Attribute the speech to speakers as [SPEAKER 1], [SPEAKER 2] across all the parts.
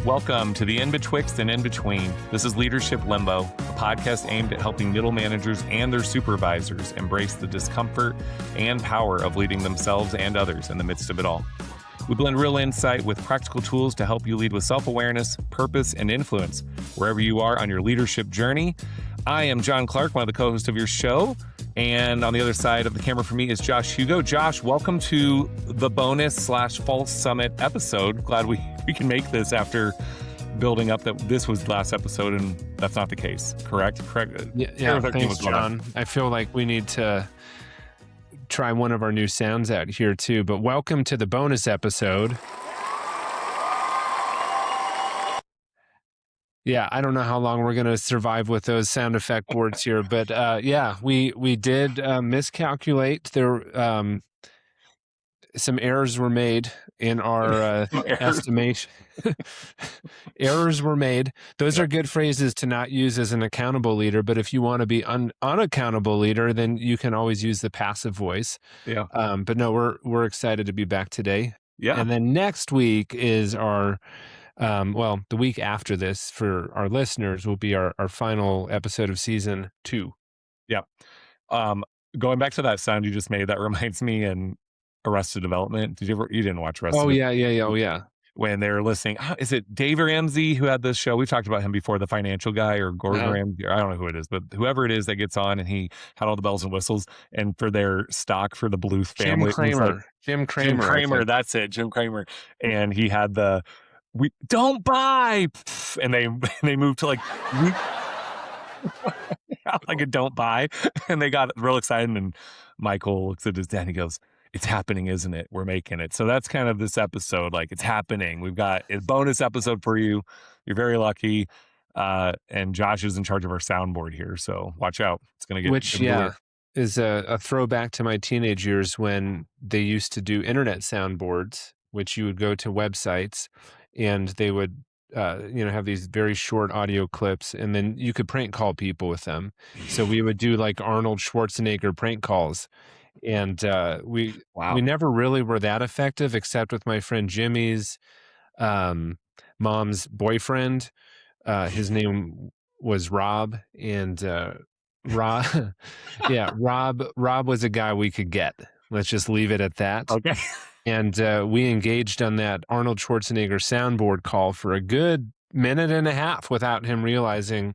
[SPEAKER 1] Welcome to the In Betwixt and In Between. This is Leadership Limbo, a podcast aimed at helping middle managers and their supervisors embrace the discomfort and power of leading themselves and others in the midst of it all. We blend real insight with practical tools to help you lead with self-awareness, purpose, and influence wherever you are on your leadership journey. I am John Clark, one of the co-hosts of your show. And on the other side of the camera for me is Josh Hugo. Josh, welcome to the bonus/false summit episode. Glad we can make this after building up that this was the last episode, and that's not the case. Correct?
[SPEAKER 2] Yeah, thanks, John. I feel like we need to try one of our new sounds out here too, but welcome to the bonus episode. Yeah, I don't know how long we're going to survive with those sound effect boards here, but yeah, we did miscalculate. There some errors were made in our estimation. Errors were made. Those are good phrases to not use as an accountable leader, but if you want to be unaccountable leader, then you can always use the passive voice.
[SPEAKER 1] Yeah.
[SPEAKER 2] But no, we're excited to be back today.
[SPEAKER 1] Yeah.
[SPEAKER 2] And then next week is our the week after this for our listeners will be our final episode of season 2.
[SPEAKER 1] Yeah. Going back to that sound you just made, that reminds me in Arrested Development. You didn't watch Arrested Development?
[SPEAKER 2] Yeah. Oh, yeah.
[SPEAKER 1] When they were listening, is it Dave Ramsey who had this show? We've talked about him before, the financial guy, or Gordon Ramsay, or I don't know who it is, but whoever it is that gets on and he had all the bells and whistles, and for their stock for the Bluth family.
[SPEAKER 2] Jim Cramer.
[SPEAKER 1] That's it. Jim Cramer. And he had we don't buy, and they moved to like a don't buy, and they got real excited. And Michael looks at his dad and he goes, "It's happening, isn't it? We're making it." So that's kind of this episode. Like, it's happening. We've got a bonus episode for you. You're very lucky. And Josh is in charge of our soundboard here, so watch out. It's going to get
[SPEAKER 2] is a throwback to my teenage years when they used to do internet soundboards, which you would go to websites and they would have these very short audio clips, and then you could prank call people with them. So we would do like Arnold Schwarzenegger prank calls. And we never really were that effective, except with my friend Jimmy's mom's boyfriend. His name was Rob, and Rob was a guy we could get. Let's just leave it at that.
[SPEAKER 1] Okay.
[SPEAKER 2] And we engaged on that Arnold Schwarzenegger soundboard call for a good minute and a half without him realizing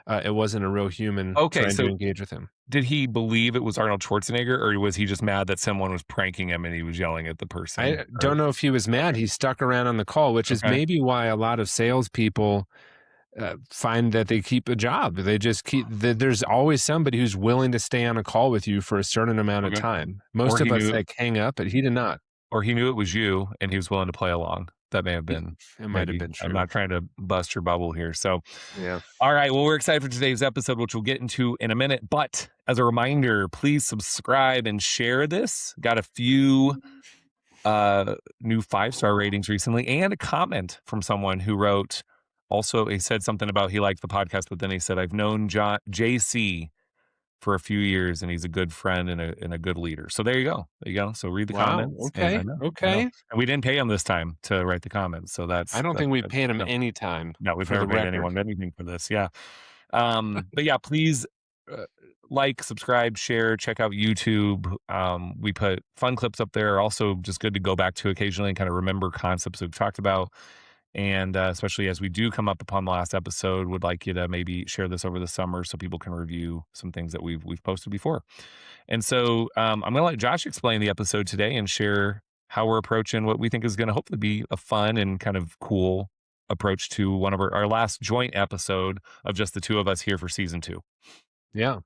[SPEAKER 2] it wasn't a real human trying to engage with him.
[SPEAKER 1] Did he believe it was Arnold Schwarzenegger, or was he just mad that someone was pranking him and he was yelling at the person?
[SPEAKER 2] I don't know if he was mad. He stuck around on the call, which is maybe why a lot of salespeople find that they keep a job. They just there's always somebody who's willing to stay on a call with you for a certain amount of time. Most of us hang up, but he did not.
[SPEAKER 1] Or he knew it was you and he was willing to play along. That may have been.
[SPEAKER 2] It might have been true.
[SPEAKER 1] I'm not trying to bust your bubble here. So,
[SPEAKER 2] yeah.
[SPEAKER 1] All right. Well, we're excited for today's episode, which we'll get into in a minute. But as a reminder, please subscribe and share this. Got a few new 5-star ratings recently, and a comment from someone who wrote. Also, he said something about he liked the podcast, but then he said, "I've known JC for a few years, and he's a good friend and a good leader." So there you go. So read the comments.
[SPEAKER 2] Okay.
[SPEAKER 1] And we didn't pay him this time to write the comments, so I
[SPEAKER 2] don't think we paid him any time.
[SPEAKER 1] No, we've never paid anyone anything for this. Yeah. But yeah, please like, subscribe, share, check out YouTube. We put fun clips up there. Also, just good to go back to occasionally and kind of remember concepts we've talked about. And especially as we do come up upon the last episode, would like you to maybe share this over the summer so people can review some things that we've posted before. And so I'm going to let Josh explain the episode today and share how we're approaching what we think is going to hopefully be a fun and kind of cool approach to one of our last joint episode of just the two of us here for season 2.
[SPEAKER 2] Yeah.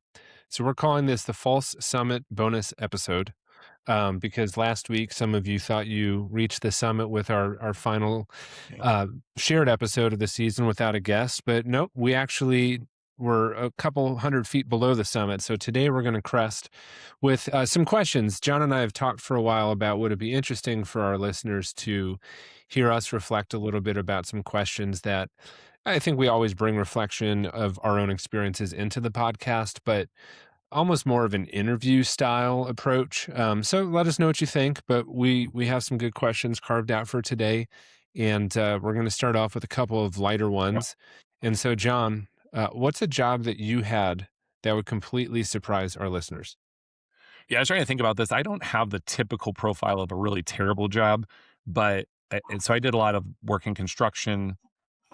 [SPEAKER 2] So we're calling this the False Summit bonus episode. Because last week, some of you thought you reached the summit with our final shared episode of the season without a guest. But nope, we actually were a couple 100 feet below the summit. So today we're going to crest with some questions. John and I have talked for a while about would it be interesting for our listeners to hear us reflect a little bit about some questions that I think we always bring reflection of our own experiences into the podcast, but almost more of an interview style approach. So let us know what you think, but we have some good questions carved out for today. And we're going to start off with a couple of lighter
[SPEAKER 1] Yeah.
[SPEAKER 2] ones. And so, John, what's a job that you had that would completely surprise our listeners?
[SPEAKER 1] Yeah, I was trying to think about this. I don't have the typical profile of a really terrible job, but and so I did a lot of work in construction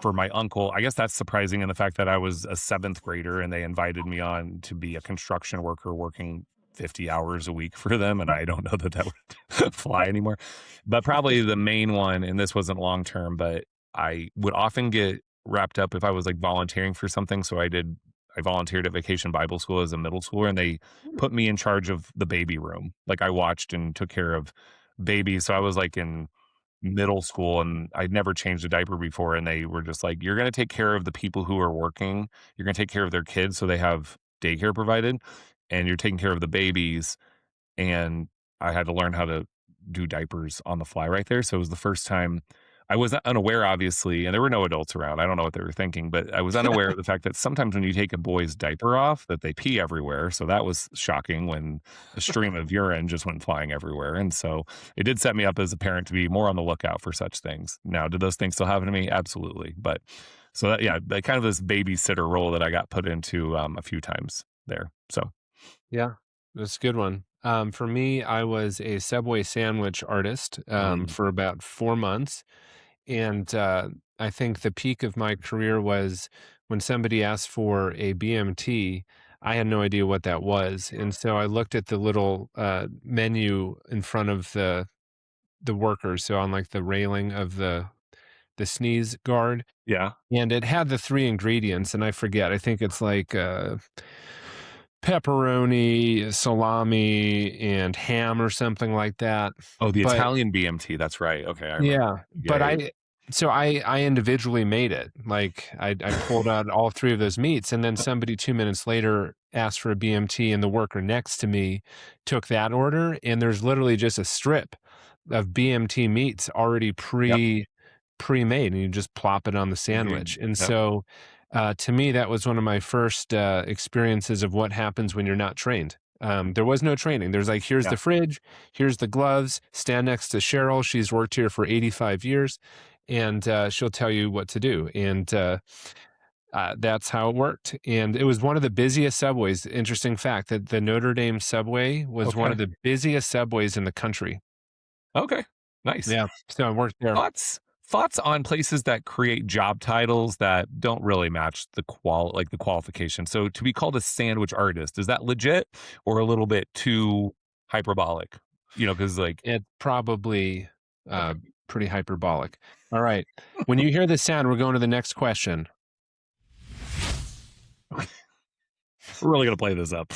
[SPEAKER 1] for my uncle. I guess that's surprising in the fact that I was a seventh grader and they invited me on to be a construction worker working 50 hours a week for them. And I don't know that that would fly anymore. But probably the main one, and this wasn't long term, but I would often get wrapped up if I was like volunteering for something. I volunteered at Vacation Bible School as a middle schooler, and they put me in charge of the baby room. Like I watched and took care of babies. So I was like in middle school and I'd never changed a diaper before. And they were just like, you're going to take care of the people who are working. You're going to take care of their kids so they have daycare provided. And you're taking care of the babies. And I had to learn how to do diapers on the fly right there. So it was the first time I was unaware, obviously, and there were no adults around. I don't know what they were thinking, but I was unaware of the fact that sometimes when you take a boy's diaper off, that they pee everywhere. So that was shocking when a stream of urine just went flying everywhere. And so it did set me up as a parent to be more on the lookout for such things. Now, did those things still happen to me? Absolutely. But so that, yeah, that kind of this babysitter role that I got put into a few times there. So
[SPEAKER 2] Yeah, that's a good one. For me, I was a Subway sandwich artist
[SPEAKER 1] mm,
[SPEAKER 2] for about 4 months. And I think the peak of my career was when somebody asked for a BMT. I had no idea what that was. And so I looked at the little menu in front of the workers, so on like the railing of the sneeze guard,
[SPEAKER 1] yeah.
[SPEAKER 2] and it had the three ingredients, and I forget. I think it's like pepperoni, salami, and ham or something like that.
[SPEAKER 1] Oh, the
[SPEAKER 2] But
[SPEAKER 1] Italian BMT. That's right. Okay, I remember.
[SPEAKER 2] yeah,
[SPEAKER 1] Yeah,
[SPEAKER 2] but
[SPEAKER 1] yeah,
[SPEAKER 2] I individually made it. Like I pulled out all three of those meats, and then somebody 2 minutes later asked for a BMT, and the worker next to me took that order, and there's literally just a strip of BMT meats already
[SPEAKER 1] yep.
[SPEAKER 2] pre-made, and you just plop it on the
[SPEAKER 1] Mhm.
[SPEAKER 2] sandwich. And
[SPEAKER 1] Yep.
[SPEAKER 2] so, to me, that was one of my first experiences of what happens when you're not trained. There was no training. There's like, here's
[SPEAKER 1] Yeah.
[SPEAKER 2] the fridge, here's the gloves, stand next to Cheryl. She's worked here for 85 years, and she'll tell you what to do. And that's how it worked. And it was one of the busiest subways. Interesting fact that the Notre Dame subway was one of
[SPEAKER 1] Okay.
[SPEAKER 2] the busiest subways in the country.
[SPEAKER 1] Okay. Nice.
[SPEAKER 2] Yeah. So I worked there.
[SPEAKER 1] Thoughts on places that create job titles that don't really match the qualification. So to be called a sandwich artist, is that legit or a little bit too hyperbolic? Because like
[SPEAKER 2] It probably
[SPEAKER 1] okay.
[SPEAKER 2] uh, pretty hyperbolic. All right. When you hear the sound, we're going to the next question.
[SPEAKER 1] We're really gonna play this up.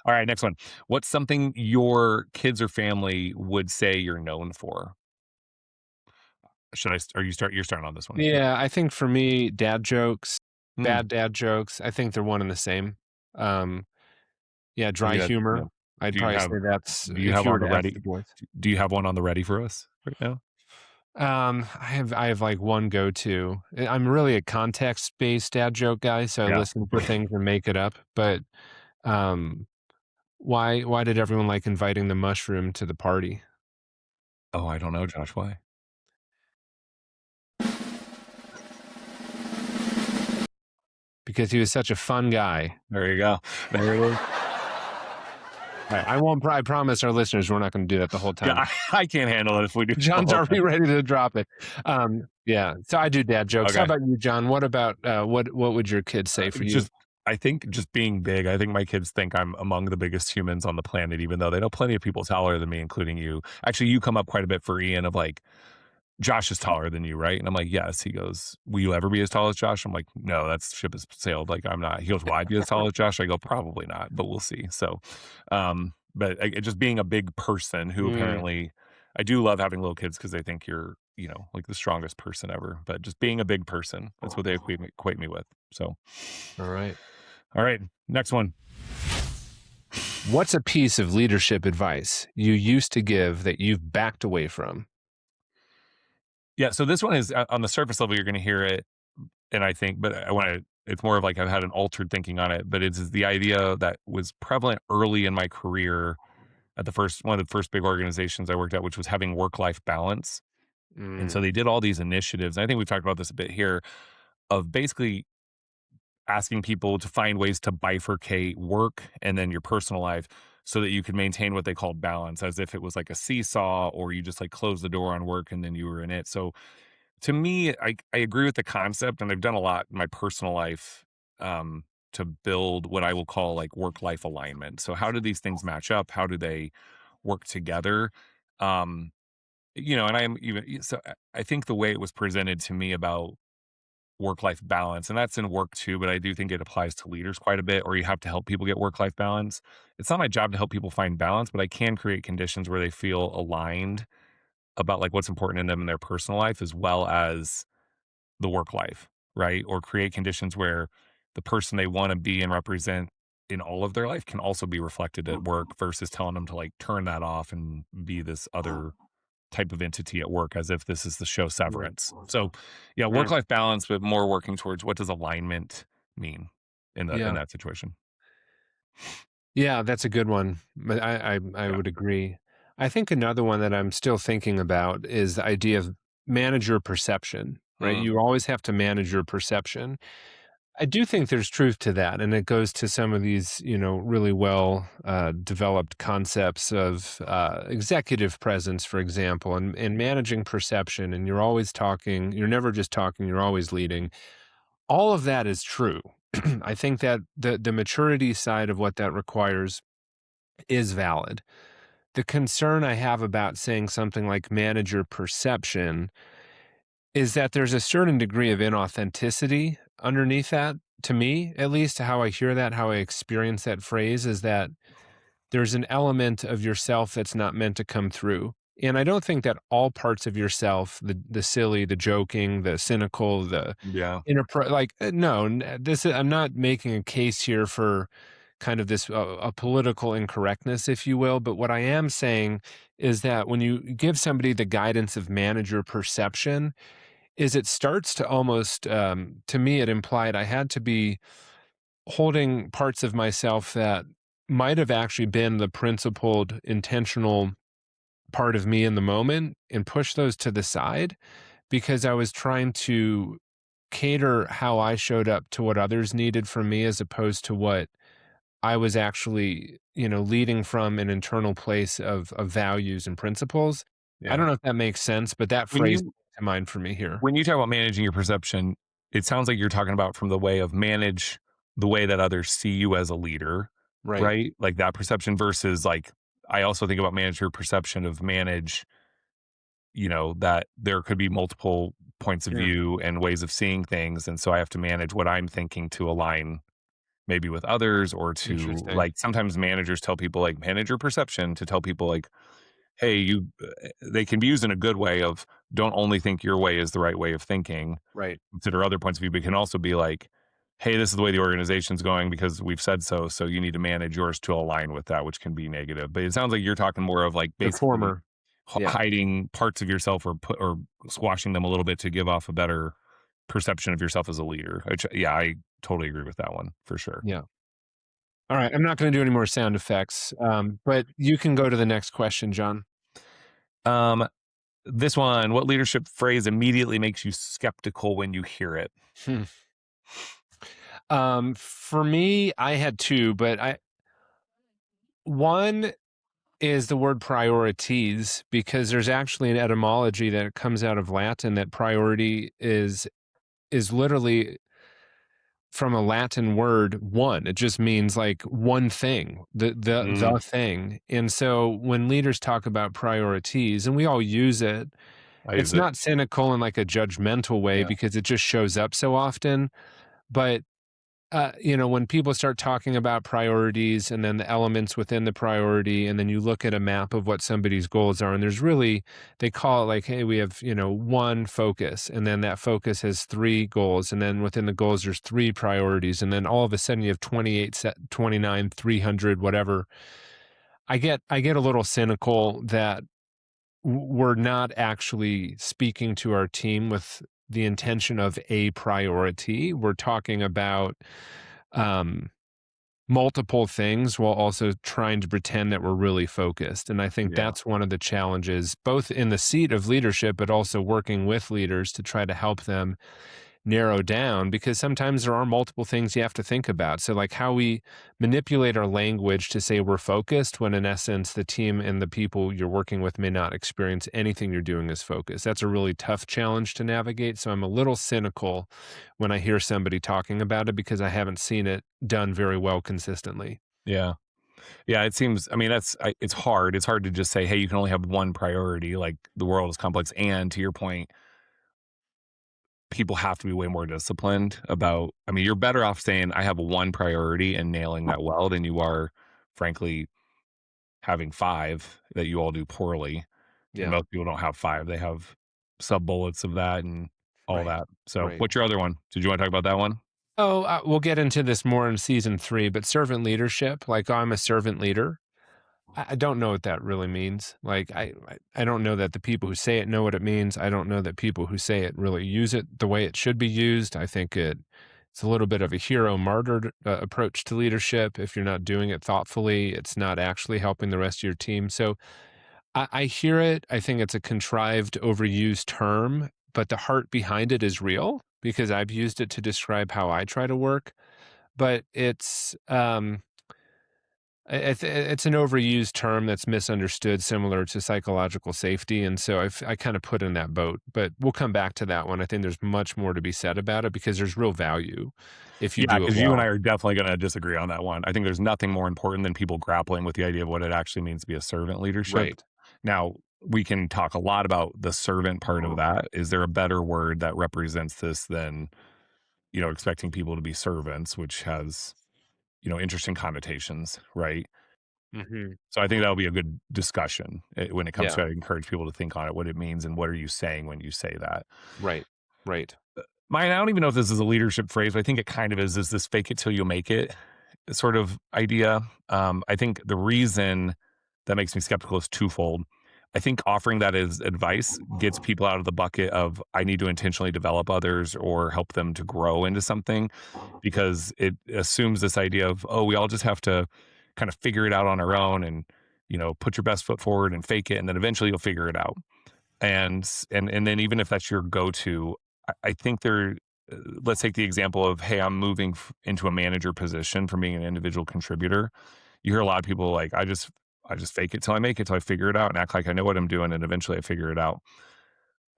[SPEAKER 1] All right, next one. What's something your kids or family would say you're known for? Should I? Are you start? You're starting on this one.
[SPEAKER 2] Yeah, I think for me, dad jokes,
[SPEAKER 1] Hmm.
[SPEAKER 2] bad dad jokes, I think they're one and the same. Um, yeah,
[SPEAKER 1] I
[SPEAKER 2] dry
[SPEAKER 1] think that. Yeah.
[SPEAKER 2] humor. I'd
[SPEAKER 1] Do you
[SPEAKER 2] probably
[SPEAKER 1] have?
[SPEAKER 2] say that's
[SPEAKER 1] Do you
[SPEAKER 2] if
[SPEAKER 1] have
[SPEAKER 2] you were
[SPEAKER 1] on the
[SPEAKER 2] to ask
[SPEAKER 1] ready?
[SPEAKER 2] the boys.
[SPEAKER 1] Do you have one on the ready for us right now?
[SPEAKER 2] I have like one go-to. I'm really a context-based dad joke guy, so I
[SPEAKER 1] Yeah.
[SPEAKER 2] listen for things and make it up. But um, why did everyone like inviting the mushroom to the party?
[SPEAKER 1] Oh, I don't know, Josh. Why?
[SPEAKER 2] Because he was such a fun guy.
[SPEAKER 1] There you go.
[SPEAKER 2] There it is. All right, I won't. I promise our listeners we're not going to do that the whole time.
[SPEAKER 1] Yeah, I can't handle it if we do the
[SPEAKER 2] John's
[SPEAKER 1] whole time.
[SPEAKER 2] already ready to drop it. Yeah. So I do dad jokes. How
[SPEAKER 1] Okay.
[SPEAKER 2] about you, John? What about what would your kids say for you?
[SPEAKER 1] Just I think just being big, I think my kids think I'm among the biggest humans on the planet, even though they know plenty of people taller than me, including you. Actually, you come up quite a bit for Ian of like, Josh is taller than you, right? And I'm like, yes. He goes, will you ever be as tall as Josh? I'm like, no, that ship has sailed. Like, I'm not. He goes, will I be as tall as Josh? I go, probably not, but we'll see. So, but just being a big person who
[SPEAKER 2] Mm,
[SPEAKER 1] apparently, I do love having little kids because they think you're, like the strongest person ever. But just being a big person, that's what they equate me with. So,
[SPEAKER 2] all right.
[SPEAKER 1] all right, next one.
[SPEAKER 2] What's a piece of leadership advice you used to give that you've backed away from?
[SPEAKER 1] Yeah, so this one is on the surface level, you're going to hear it, and I think, but I want to. It's more of like I've had an altered thinking on it, but it's the idea that was prevalent early in my career at one of the first big organizations I worked at, which was having work life balance. And so
[SPEAKER 2] Mm.
[SPEAKER 1] they did all these initiatives. I think we've talked about this a bit here of basically asking people to find ways to bifurcate work and then your personal life so that you could maintain what they called balance, as if it was like a seesaw, or you just like close the door on work and then you were in it. So to me, I agree with the concept, and I've done a lot in my personal life um, to build what I will call like work life alignment. So how do these things match up? How do they work together? Um, and I'm even so I think the way it was presented to me about work life balance, and that's in work too, but I do think it applies to leaders quite a bit, or you have to help people get work life balance. It's not my job to help people find balance, but I can create conditions where they feel aligned about like what's important in them in their personal life as well as the work life, right? Or create conditions where the person they want to be and represent in all of their life can also be reflected at work versus telling them to like turn that off and be this other type of entity at work as if this is the show
[SPEAKER 2] Right.
[SPEAKER 1] Severance. So, yeah,
[SPEAKER 2] Mm.
[SPEAKER 1] work life balance, but more working towards what does alignment mean in
[SPEAKER 2] Yeah.
[SPEAKER 1] that situation.
[SPEAKER 2] Yeah, that's a good one. But I
[SPEAKER 1] Yeah.
[SPEAKER 2] would agree. I think another one that I'm still thinking about is the idea of manager perception, right?
[SPEAKER 1] Mm,
[SPEAKER 2] You always have to manage your perception. I do think there's truth to that, and it goes to some of these, really well developed concepts of executive presence, for example, and managing perception. And you're always talking; you're never just talking; you're always leading. All of that is true. I think that the maturity side of what that requires is valid. The concern I have about saying something like manager perception is that there's a certain degree of inauthenticity underneath that, to me, at least, how I hear that, how I experience that phrase is that there's an element of yourself that's not meant to come through. And I don't think that all parts of yourself, the silly, the joking, the cynical, the
[SPEAKER 1] yeah.
[SPEAKER 2] no, I'm not making a case here for kind of this a political incorrectness, if you will. But what I am saying is that when you give somebody the guidance of manager perception, is it starts to almost to me it implied I had to be holding parts of myself that might have actually been the principled intentional part of me in the moment and push those to the side because I was trying to cater how I showed up to what others needed from me as opposed to what I was actually, leading from an internal place of values and principles. I
[SPEAKER 1] Yeah.
[SPEAKER 2] don't know if that makes sense, but that
[SPEAKER 1] When
[SPEAKER 2] phrase
[SPEAKER 1] you
[SPEAKER 2] came to mind for me here.
[SPEAKER 1] when you talk about managing your perception, it sounds like you're talking about from the way of manage the way that others see you as a leader,
[SPEAKER 2] Right.
[SPEAKER 1] right? Like that perception versus like I also think about manage your perception of manage, that there could be multiple points of
[SPEAKER 2] Yeah.
[SPEAKER 1] view and ways of seeing things. And so I have to manage what I'm thinking to align maybe with others, or to
[SPEAKER 2] Interesting.
[SPEAKER 1] like sometimes managers tell people like manage your perception to tell people like, hey, they can be used in a good way of don't only think your way is the right way of thinking,
[SPEAKER 2] Right.
[SPEAKER 1] consider other points of view, but it can also be like, hey, this is the way the organization's going because we've said so. So you need to manage yours to align with that, which can be negative. But it sounds like you're talking more of like
[SPEAKER 2] The
[SPEAKER 1] basically
[SPEAKER 2] former. Yeah.
[SPEAKER 1] hiding parts of yourself or squashing them a little bit to give off a better perception of yourself as a leader. Which, yeah, I totally agree with that one for sure.
[SPEAKER 2] Yeah. All right. I'm not going to do any more sound effects, but you can go to the next question, John.
[SPEAKER 1] Um, this one, what leadership phrase immediately makes you skeptical when you hear it?
[SPEAKER 2] Hmm. For me, I had two, but one is the word priorities because there's actually an etymology that comes out of Latin that priority is literally from a Latin word one. It just means like one thing,
[SPEAKER 1] Mm,
[SPEAKER 2] the thing. And so when leaders talk about priorities, and we all use it,
[SPEAKER 1] I use
[SPEAKER 2] it's
[SPEAKER 1] it.
[SPEAKER 2] not cynical in like a judgmental way
[SPEAKER 1] Yeah.
[SPEAKER 2] because it just shows up so often. But when people start talking about priorities and then the elements within the priority, and then you look at a map of what somebody's goals are, and there's really, they call it like, hey, we have, one focus, and then that focus has three goals, and then within the goals, there's three priorities, and then all of a sudden you have 28, 29, 300, whatever. I get a little cynical that we're not actually speaking to our team with the intention of a priority. We're talking about, um, multiple things while also trying to pretend that we're really focused. And I think
[SPEAKER 1] Yeah.
[SPEAKER 2] that's one of the challenges, both in the seat of leadership, but also working with leaders to try to help them narrow down, because sometimes there are multiple things you have to think about. So, like how we manipulate our language to say we're focused when in essence the team and the people you're working with may not experience anything you're doing as focus. That's a really tough challenge to navigate. So I'm a little cynical when I hear somebody talking about it because I haven't seen it done very well consistently.
[SPEAKER 1] Yeah. Yeah, it seems, I mean, it's hard. It's hard to just say, "Hey, you can only have one priority." Like, the world is complex, and to your point, people have to be way more disciplined about, I mean, you're better off saying, "I have one priority," and nailing that well than you are, frankly, having 5 that you all do poorly, and
[SPEAKER 2] Yeah.
[SPEAKER 1] most people don't have 5. They have sub-bullets of that and all
[SPEAKER 2] Right.
[SPEAKER 1] that. So,
[SPEAKER 2] Right.
[SPEAKER 1] what's your other one? Did you wanna talk about that one?
[SPEAKER 2] Oh, we'll get into this more in season 3, but servant leadership, like I'm a servant leader. I don't know what that really means. Like, I don't know that the people who say it know what it means. I don't know that people who say it really use it the way it should be used. I think it's a little bit of a hero martyr approach to leadership. If you're not doing it thoughtfully, it's not actually helping the rest of your team. So I hear it. I think it's a contrived, overused term, but the heart behind it is real because I've used it to describe how I try to work. But it's an overused term that's misunderstood, similar to psychological safety, and so I kind of put in that boat. But we'll come back to that one. I think there's much more to be said about it because there's real value if you
[SPEAKER 1] Yeah,
[SPEAKER 2] do it
[SPEAKER 1] because you and I
[SPEAKER 2] well.
[SPEAKER 1] are definitely gonna disagree on that one. I think there's nothing more important than people grappling with the idea of what it actually means to be a servant leadership.
[SPEAKER 2] Right.
[SPEAKER 1] Now, we can talk a lot about the servant part of that. Is there a better word that represents this than, expecting people to be servants, which has, interesting connotations, right?
[SPEAKER 2] Hmm.
[SPEAKER 1] So I think that'll be a good discussion, when it comes
[SPEAKER 2] Yeah.
[SPEAKER 1] to, I encourage people to think on it, what it means and what are you saying when you say that.
[SPEAKER 2] Right. Right.
[SPEAKER 1] Mine, I don't even know if this is a leadership phrase, but I think it kind of is this fake it till you make it sort of idea. I think the reason that makes me skeptical is twofold. I think offering that as advice gets people out of the bucket of, I need to intentionally develop others or help them to grow into something, because it assumes this idea of, oh, we all just have to kind of figure it out on our own and, put your best foot forward and fake it. And then eventually you'll figure it out. And then even if that's your go-to, I think let's take the example of, hey, I'm moving into a manager position from being an individual contributor. You hear a lot of people like, I just fake it till I make it, till I figure it out and act like I know what I'm doing, and eventually I figure it out.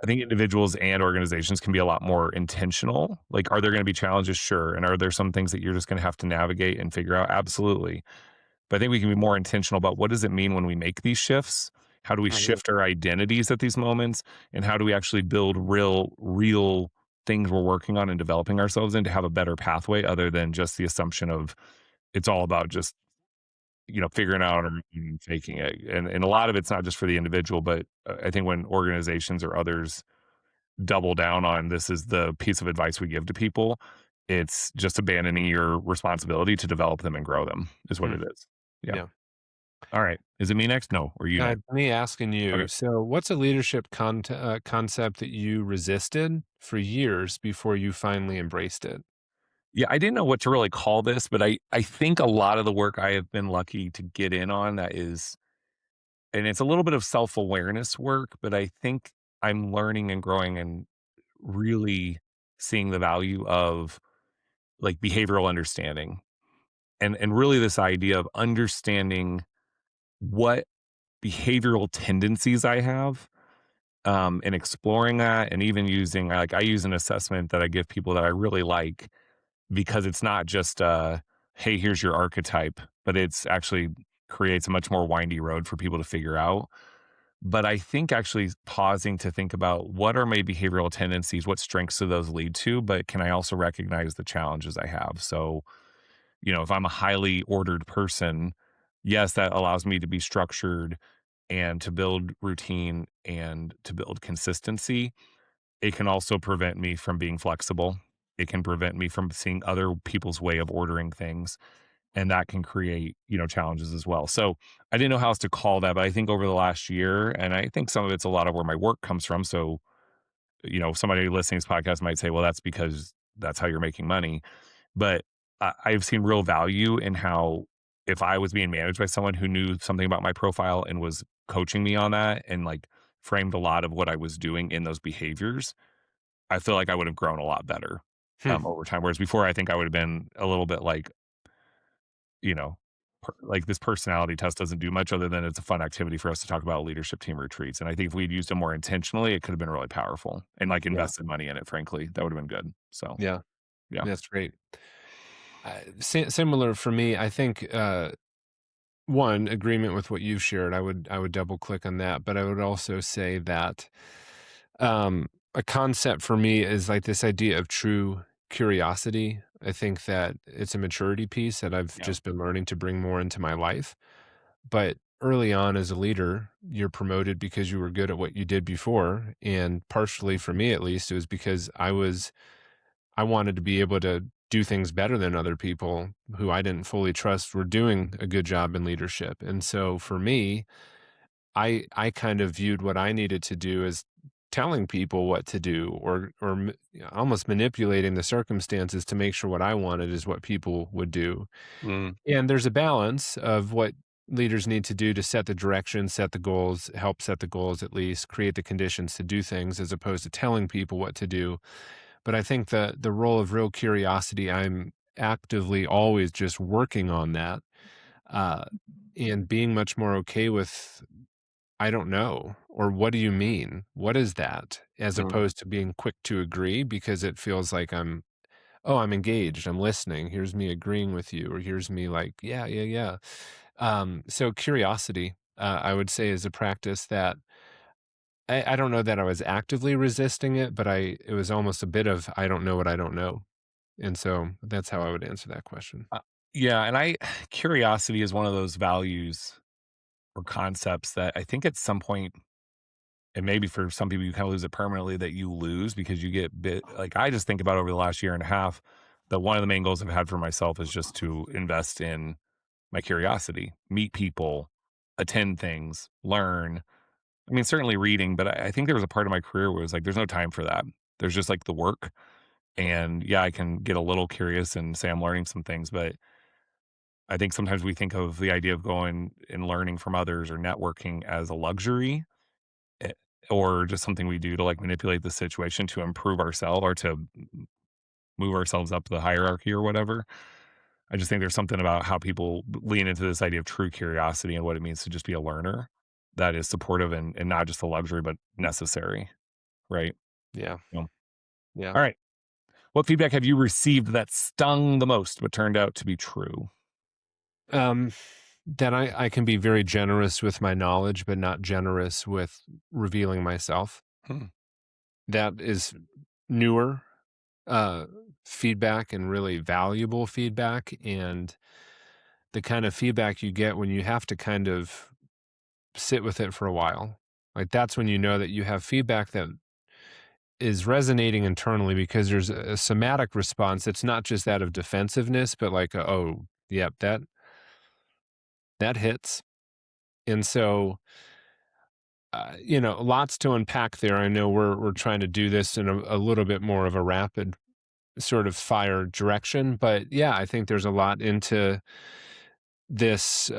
[SPEAKER 1] I think individuals and organizations can be a lot more intentional. Like, are there going to be challenges? Sure. And are there some things that you're just going to have to navigate and figure out? Absolutely. But I think we can be more intentional about, what does it mean when we make these shifts? How do we
[SPEAKER 2] Mhm.
[SPEAKER 1] shift our identities at these moments? And how do we actually build real things we're working on and developing ourselves in to have a better pathway, other than just the assumption of it's all about just, figuring out or faking it. And a lot of it's not just for the individual, but I think when organizations or others double down on, this is the piece of advice we give to people, it's just abandoning your responsibility to develop them and grow them, is what
[SPEAKER 2] Mm.
[SPEAKER 1] it is. Yeah.
[SPEAKER 2] Yeah.
[SPEAKER 1] All right. Is it me next? No, or you next?
[SPEAKER 2] Me asking
[SPEAKER 1] Okay.
[SPEAKER 2] you. So, what's a leadership concept that you resisted for years before you finally embraced it?
[SPEAKER 1] Yeah, I didn't know what to really call this, but I think a lot of the work I have been lucky to get in on, that is, and it's a little bit of self-awareness work, but I think I'm learning and growing and really seeing the value of, like, behavioral understanding, and really this idea of understanding what behavioral tendencies I have, and exploring that, and even using, I use an assessment that I give people that I really like, because it's not just, hey, here's your archetype, but it's actually creates a much more windy road for people to figure out. But I think actually pausing to think about, what are my behavioral tendencies, what strengths do those lead to, but can I also recognize the challenges I have? So, if I'm a highly ordered person, yes, that allows me to be structured and to build routine and to build consistency. It can also prevent me from being flexible. It can prevent me from seeing other people's way of ordering things. And that can create, challenges as well. So I didn't know how else to call that, but I think over the last year, and I think some of it's a lot of where my work comes from. So, somebody listening to this podcast might say, well, that's because that's how you're making money. But I've seen real value in how if I was being managed by someone who knew something about my profile and was coaching me on that and like framed a lot of what I was doing in those behaviors, I feel like I would have grown a lot better
[SPEAKER 2] Hmm.
[SPEAKER 1] over time. Whereas before, I think I would have been a little bit like, you know, like this personality test doesn't do much other than it's a fun activity for us to talk about leadership team retreats. And I think if we'd used it more intentionally, it could have been really powerful and like
[SPEAKER 2] Yeah.
[SPEAKER 1] invested money in it, frankly, that would have been good. So,
[SPEAKER 2] Yeah.
[SPEAKER 1] yeah.
[SPEAKER 2] That's great. Similar for me, I think, one agreement with what you've shared. I would double click on that, but I would also say that a concept for me is like this idea of true curiosity. I think that it's a maturity piece that I've
[SPEAKER 1] Yeah.
[SPEAKER 2] just been learning to bring more into my life. But early on as a leader, you're promoted because you were good at what you did before. And partially for me, at least, it was because I wanted to be able to do things better than other people who I didn't fully trust were doing a good job in leadership. And so for me, I kind of viewed what I needed to do as telling people what to do almost manipulating the circumstances to make sure what I wanted is what people would do.
[SPEAKER 1] Mm,
[SPEAKER 2] And there's a balance of what leaders need to do to set the direction, set the goals, help set the goals at least, create the conditions to do things as opposed to telling people what to do. But I think the role of real curiosity, I'm actively always just working on that, uh, and being much more okay with I don't know, or what do you mean? What is that? As
[SPEAKER 1] mm,
[SPEAKER 2] opposed to being quick to agree because it feels like oh, I'm engaged, I'm listening. Here's me agreeing with you, or here's me like, yeah, yeah, yeah. So curiosity, I would say, is a practice that I don't know that I was actively resisting it, but it was almost a bit of I don't know what I don't know. And so that's how I would answer that question.
[SPEAKER 1] uh, yeah, and I curiosity is one of those values or concepts that I think at some point, and maybe for some people you kind of lose it permanently, that you lose because you get bit like I just think about over the last year and a half that one of the main goals I've had for myself is just to invest in my curiosity, meet people, attend things, learn. I mean, certainly reading, but I think there was a part of my career where it was like, there's no time for that. There's just like the work. And yeah, I can get a little curious and say I'm learning some things, but I think sometimes we think of the idea of going and learning from others or networking as a luxury, eh, or just something we do to like manipulate the situation to improve ourselves or to move ourselves up the hierarchy or whatever. I just think there's something about how people lean into this idea of true curiosity and what it means to just be a learner that is supportive and not just a luxury, but necessary. Right.
[SPEAKER 2] Yeah.
[SPEAKER 1] Yeah.
[SPEAKER 2] Yeah.
[SPEAKER 1] All right. What feedback have you received that stung the most but turned out to be true?
[SPEAKER 2] Um, that I can be very generous with my knowledge, but not generous with revealing myself.
[SPEAKER 1] Hmm.
[SPEAKER 2] That is newer uh, feedback and really valuable feedback. And the kind of feedback you get when you have to kind of sit with it for a while. Like that's when you know that you have feedback that is resonating internally because there's a somatic response. It's not just that of defensiveness, but like, oh, yep, that hits. And so, lots to unpack there. I know we're trying to do this in a little bit more of a rapid sort of fire direction, but yeah, I think there's a lot into this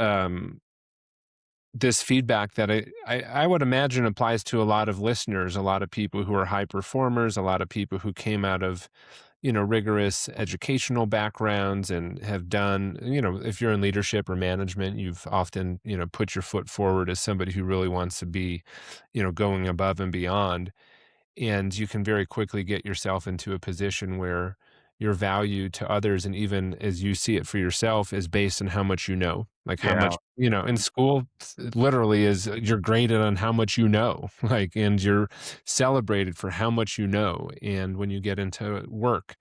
[SPEAKER 2] this feedback that I would imagine applies to a lot of listeners, a lot of people who are high performers, a lot of people who came out of rigorous educational backgrounds and have done, if you're in leadership or management, you've often, put your foot forward as somebody who really wants to be, going above and beyond. And you can very quickly get yourself into a position where your value to others and even as you see it for yourself is based on how much you know, like how
[SPEAKER 1] Yeah.
[SPEAKER 2] much in school literally is you're graded on how much you know, like, and you're celebrated for how much you know. And when you get into work,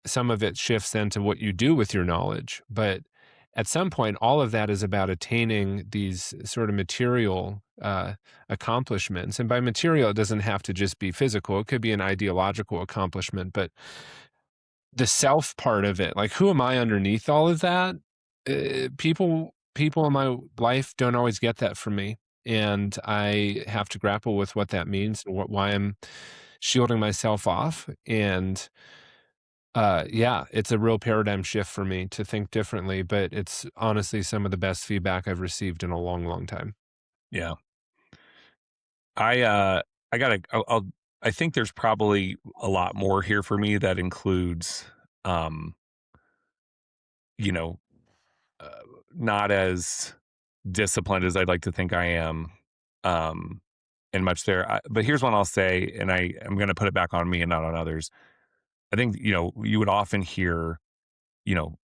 [SPEAKER 2] some of it shifts then to what you do with your knowledge. But at some point, all of that is about attaining these sort of material accomplishments. And by material, it doesn't have to just be physical, it could be an ideological accomplishment. But the self part of it, like who am I underneath all of that? People in my life don't always get that from me. And I have to grapple with what that means and why I'm shielding myself off. And Yeah, it's a real paradigm shift for me to think differently, but it's honestly some of the best feedback I've received in a long, long time.
[SPEAKER 1] Yeah. I, uh, I gotta, I think there's probably a lot more here for me that includes, um, you know, uh, not as disciplined as I'd like to think I am, um, and much there. But here's one I'll say, and I'm going to put it back on me and not on others. I think, you would often hear,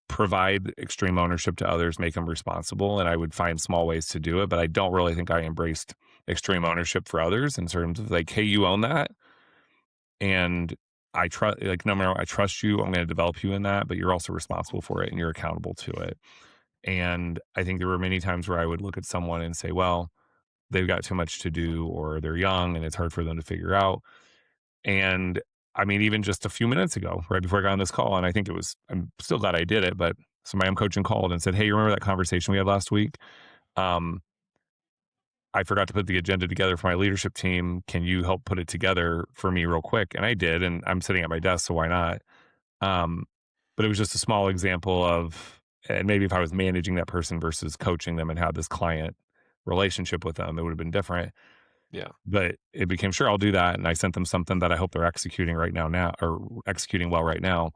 [SPEAKER 1] provide extreme ownership to others, make them responsible. And I would find small ways to do it. But I don't really think I embraced extreme ownership for others in terms of like, hey, you own that. And I trust, like, no matter, I trust you. I'm going to develop you in that, but you're also responsible for it and you're accountable to it. And I think there were many times where I would look at someone and say, well, they've got too much to do or they're young and it's hard for them to figure out. And I mean, even just a few minutes ago, right before I got on this call, and I think I'm still glad I did it, but somebody I'm coaching called and said, hey, you remember that conversation we had last week? Um, I forgot to put the agenda together for my leadership team. Can you help put it together for me real quick? And I did, and I'm sitting at my desk, so why not? Um, but it was just a small example of, and maybe if I was managing that person versus coaching them and had this client relationship with them, it would have been different.
[SPEAKER 2] Yeah.
[SPEAKER 1] But it became, sure, I'll do that. And I sent them something that I hope they're executing right now, or executing well right now.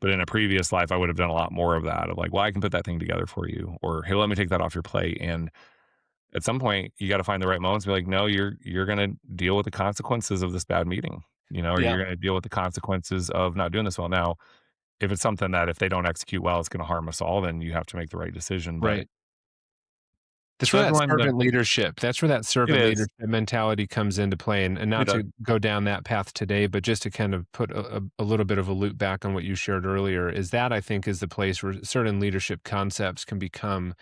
[SPEAKER 1] But in a previous life, I would have done a lot more of that of like, well, I can put that thing together for you, or hey, let me take that off your plate. And at some point, you got to find the right moments. To be like, no, you're going to deal with the consequences of this bad meeting, or
[SPEAKER 2] Yeah.
[SPEAKER 1] you're going to deal with the consequences of not doing this well. Now, if it's something that if they don't execute well, it's going to harm us all, then you have to make the right decision. But
[SPEAKER 2] Right. That's
[SPEAKER 1] so
[SPEAKER 2] where
[SPEAKER 1] that's
[SPEAKER 2] that
[SPEAKER 1] one that
[SPEAKER 2] servant leadership that's where that
[SPEAKER 1] it
[SPEAKER 2] servant
[SPEAKER 1] is.
[SPEAKER 2] leadership mentality comes into play, and
[SPEAKER 1] It
[SPEAKER 2] not
[SPEAKER 1] does.
[SPEAKER 2] to go down that path today, but just to kind of put a little bit of a loop back on what you shared earlier, is that I think is the place where certain leadership concepts can become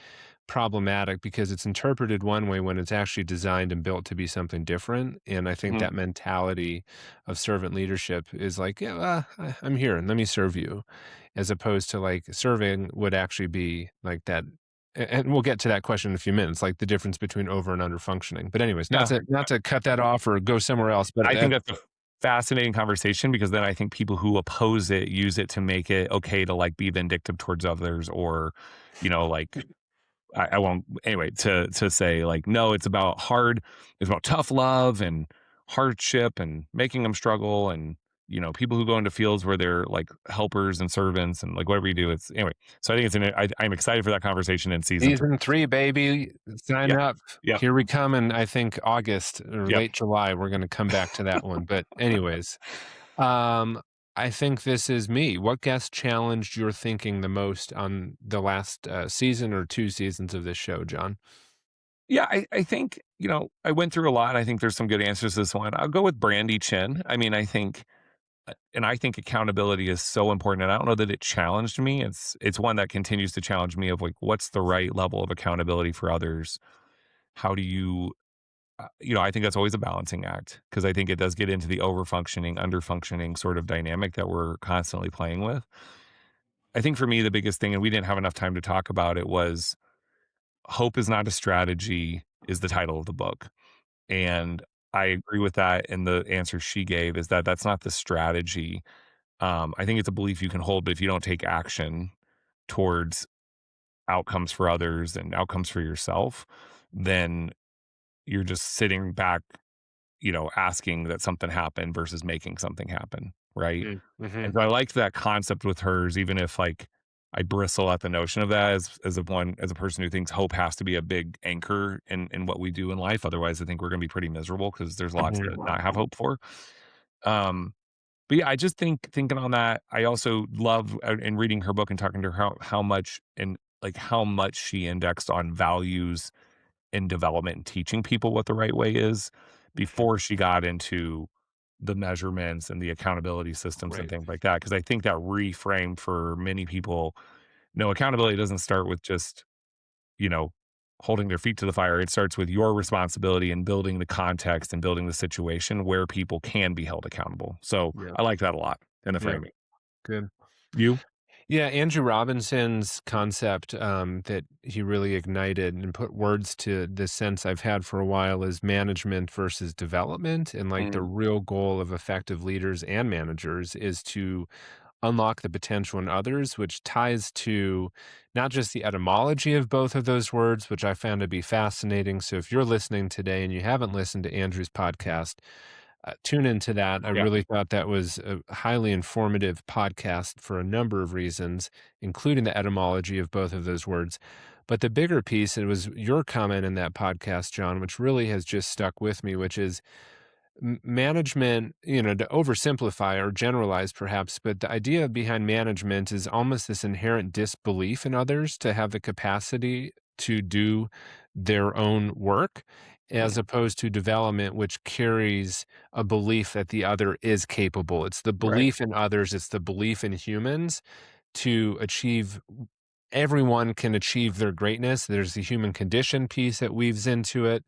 [SPEAKER 2] problematic because it's interpreted one way when it's actually designed and built to be something different. And I think
[SPEAKER 1] Mhm.
[SPEAKER 2] that mentality of servant leadership is like, yeah, I'm here and let me serve you, as opposed to like serving would actually be like that. And we'll get to that question in a few minutes, like the difference between over and under functioning. But anyways, not
[SPEAKER 1] Yeah.
[SPEAKER 2] to cut that off or go somewhere else, but
[SPEAKER 1] I think that's a fascinating conversation because then I think people who oppose it use it to make it okay to like be vindictive towards others or, like I won't anyway to say like no, it's about tough love and hardship and making them struggle and people who go into fields where they're like helpers and servants and like whatever you do. It's anyway. So I think I'm excited for that conversation in season 3.
[SPEAKER 2] season 3, baby, sign
[SPEAKER 1] Yep.
[SPEAKER 2] up.
[SPEAKER 1] Yep.
[SPEAKER 2] Here we come in, I think, August or
[SPEAKER 1] Yep.
[SPEAKER 2] late July, we're gonna come back to that one. But anyways, um, I think this is me. What guest challenged your thinking the most on the last, season or 2 seasons of this show, John?
[SPEAKER 1] Yeah, I think, I went through a lot. I think there's some good answers to this one. I'll go with Brandy Chin. I mean, I think accountability is so important. And I don't know that it challenged me. It's one that continues to challenge me of like, what's the right level of accountability for others? How do you, I think that's always a balancing act because I think it does get into the over functioning, under functioning sort of dynamic that we're constantly playing with. I think for me, the biggest thing, and we didn't have enough time to talk about it, was Hope is Not a Strategy is the title of the book. And I agree with that. And the answer she gave is that that's not the strategy. I think it's a belief you can hold, but if you don't take action towards outcomes for others and outcomes for yourself, then you're just sitting back, asking that something happen versus making something happen. Right.
[SPEAKER 2] Mm,
[SPEAKER 1] And
[SPEAKER 2] mhm.
[SPEAKER 1] so I liked that concept with hers, even if like I bristle at the notion of that as a person who thinks hope has to be a big anchor in what we do in life. Otherwise, I think we're gonna be pretty miserable because there's lots to
[SPEAKER 2] Mhm.
[SPEAKER 1] not have hope for. Um, but yeah, I just thinking on that, I also love in reading her book and talking to her how much and like how much she indexed on values in development and teaching people what the right way is
[SPEAKER 2] Mhm.
[SPEAKER 1] before she got into the measurements and the accountability systems and
[SPEAKER 2] Right.
[SPEAKER 1] things like that. Cause I think that reframed for many people, no, accountability doesn't start with just, you know, holding their feet to the fire. It starts with your responsibility and building the context and building the situation where people can be held accountable. So
[SPEAKER 2] Yeah.
[SPEAKER 1] I like that a lot in the
[SPEAKER 2] Yeah.
[SPEAKER 1] framing.
[SPEAKER 2] Good.
[SPEAKER 1] You?
[SPEAKER 2] Yeah, Andrew Robinson's concept, that he really ignited and put words to the sense I've had for a while is management versus development. And like the
[SPEAKER 1] Mhm.
[SPEAKER 2] real goal of effective leaders and managers is to unlock the potential in others, which ties to not just the etymology of both of those words, which I found to be fascinating. So if you're listening today and you haven't listened to Andrew's podcast, tune into that. I
[SPEAKER 1] Yeah.
[SPEAKER 2] really thought that was a highly informative podcast for a number of reasons, including the etymology of both of those words. But the bigger piece, it was your comment in that podcast, John, which really has just stuck with me, which is management, to oversimplify or generalize perhaps, but the idea behind management is almost this inherent disbelief in others to have the capacity to do their own work, as opposed to development, which carries a belief that the other is capable. It's the
[SPEAKER 1] Right.
[SPEAKER 2] belief in others, it's the belief in humans to achieve. Everyone can achieve their greatness. There's the human condition piece that weaves into it,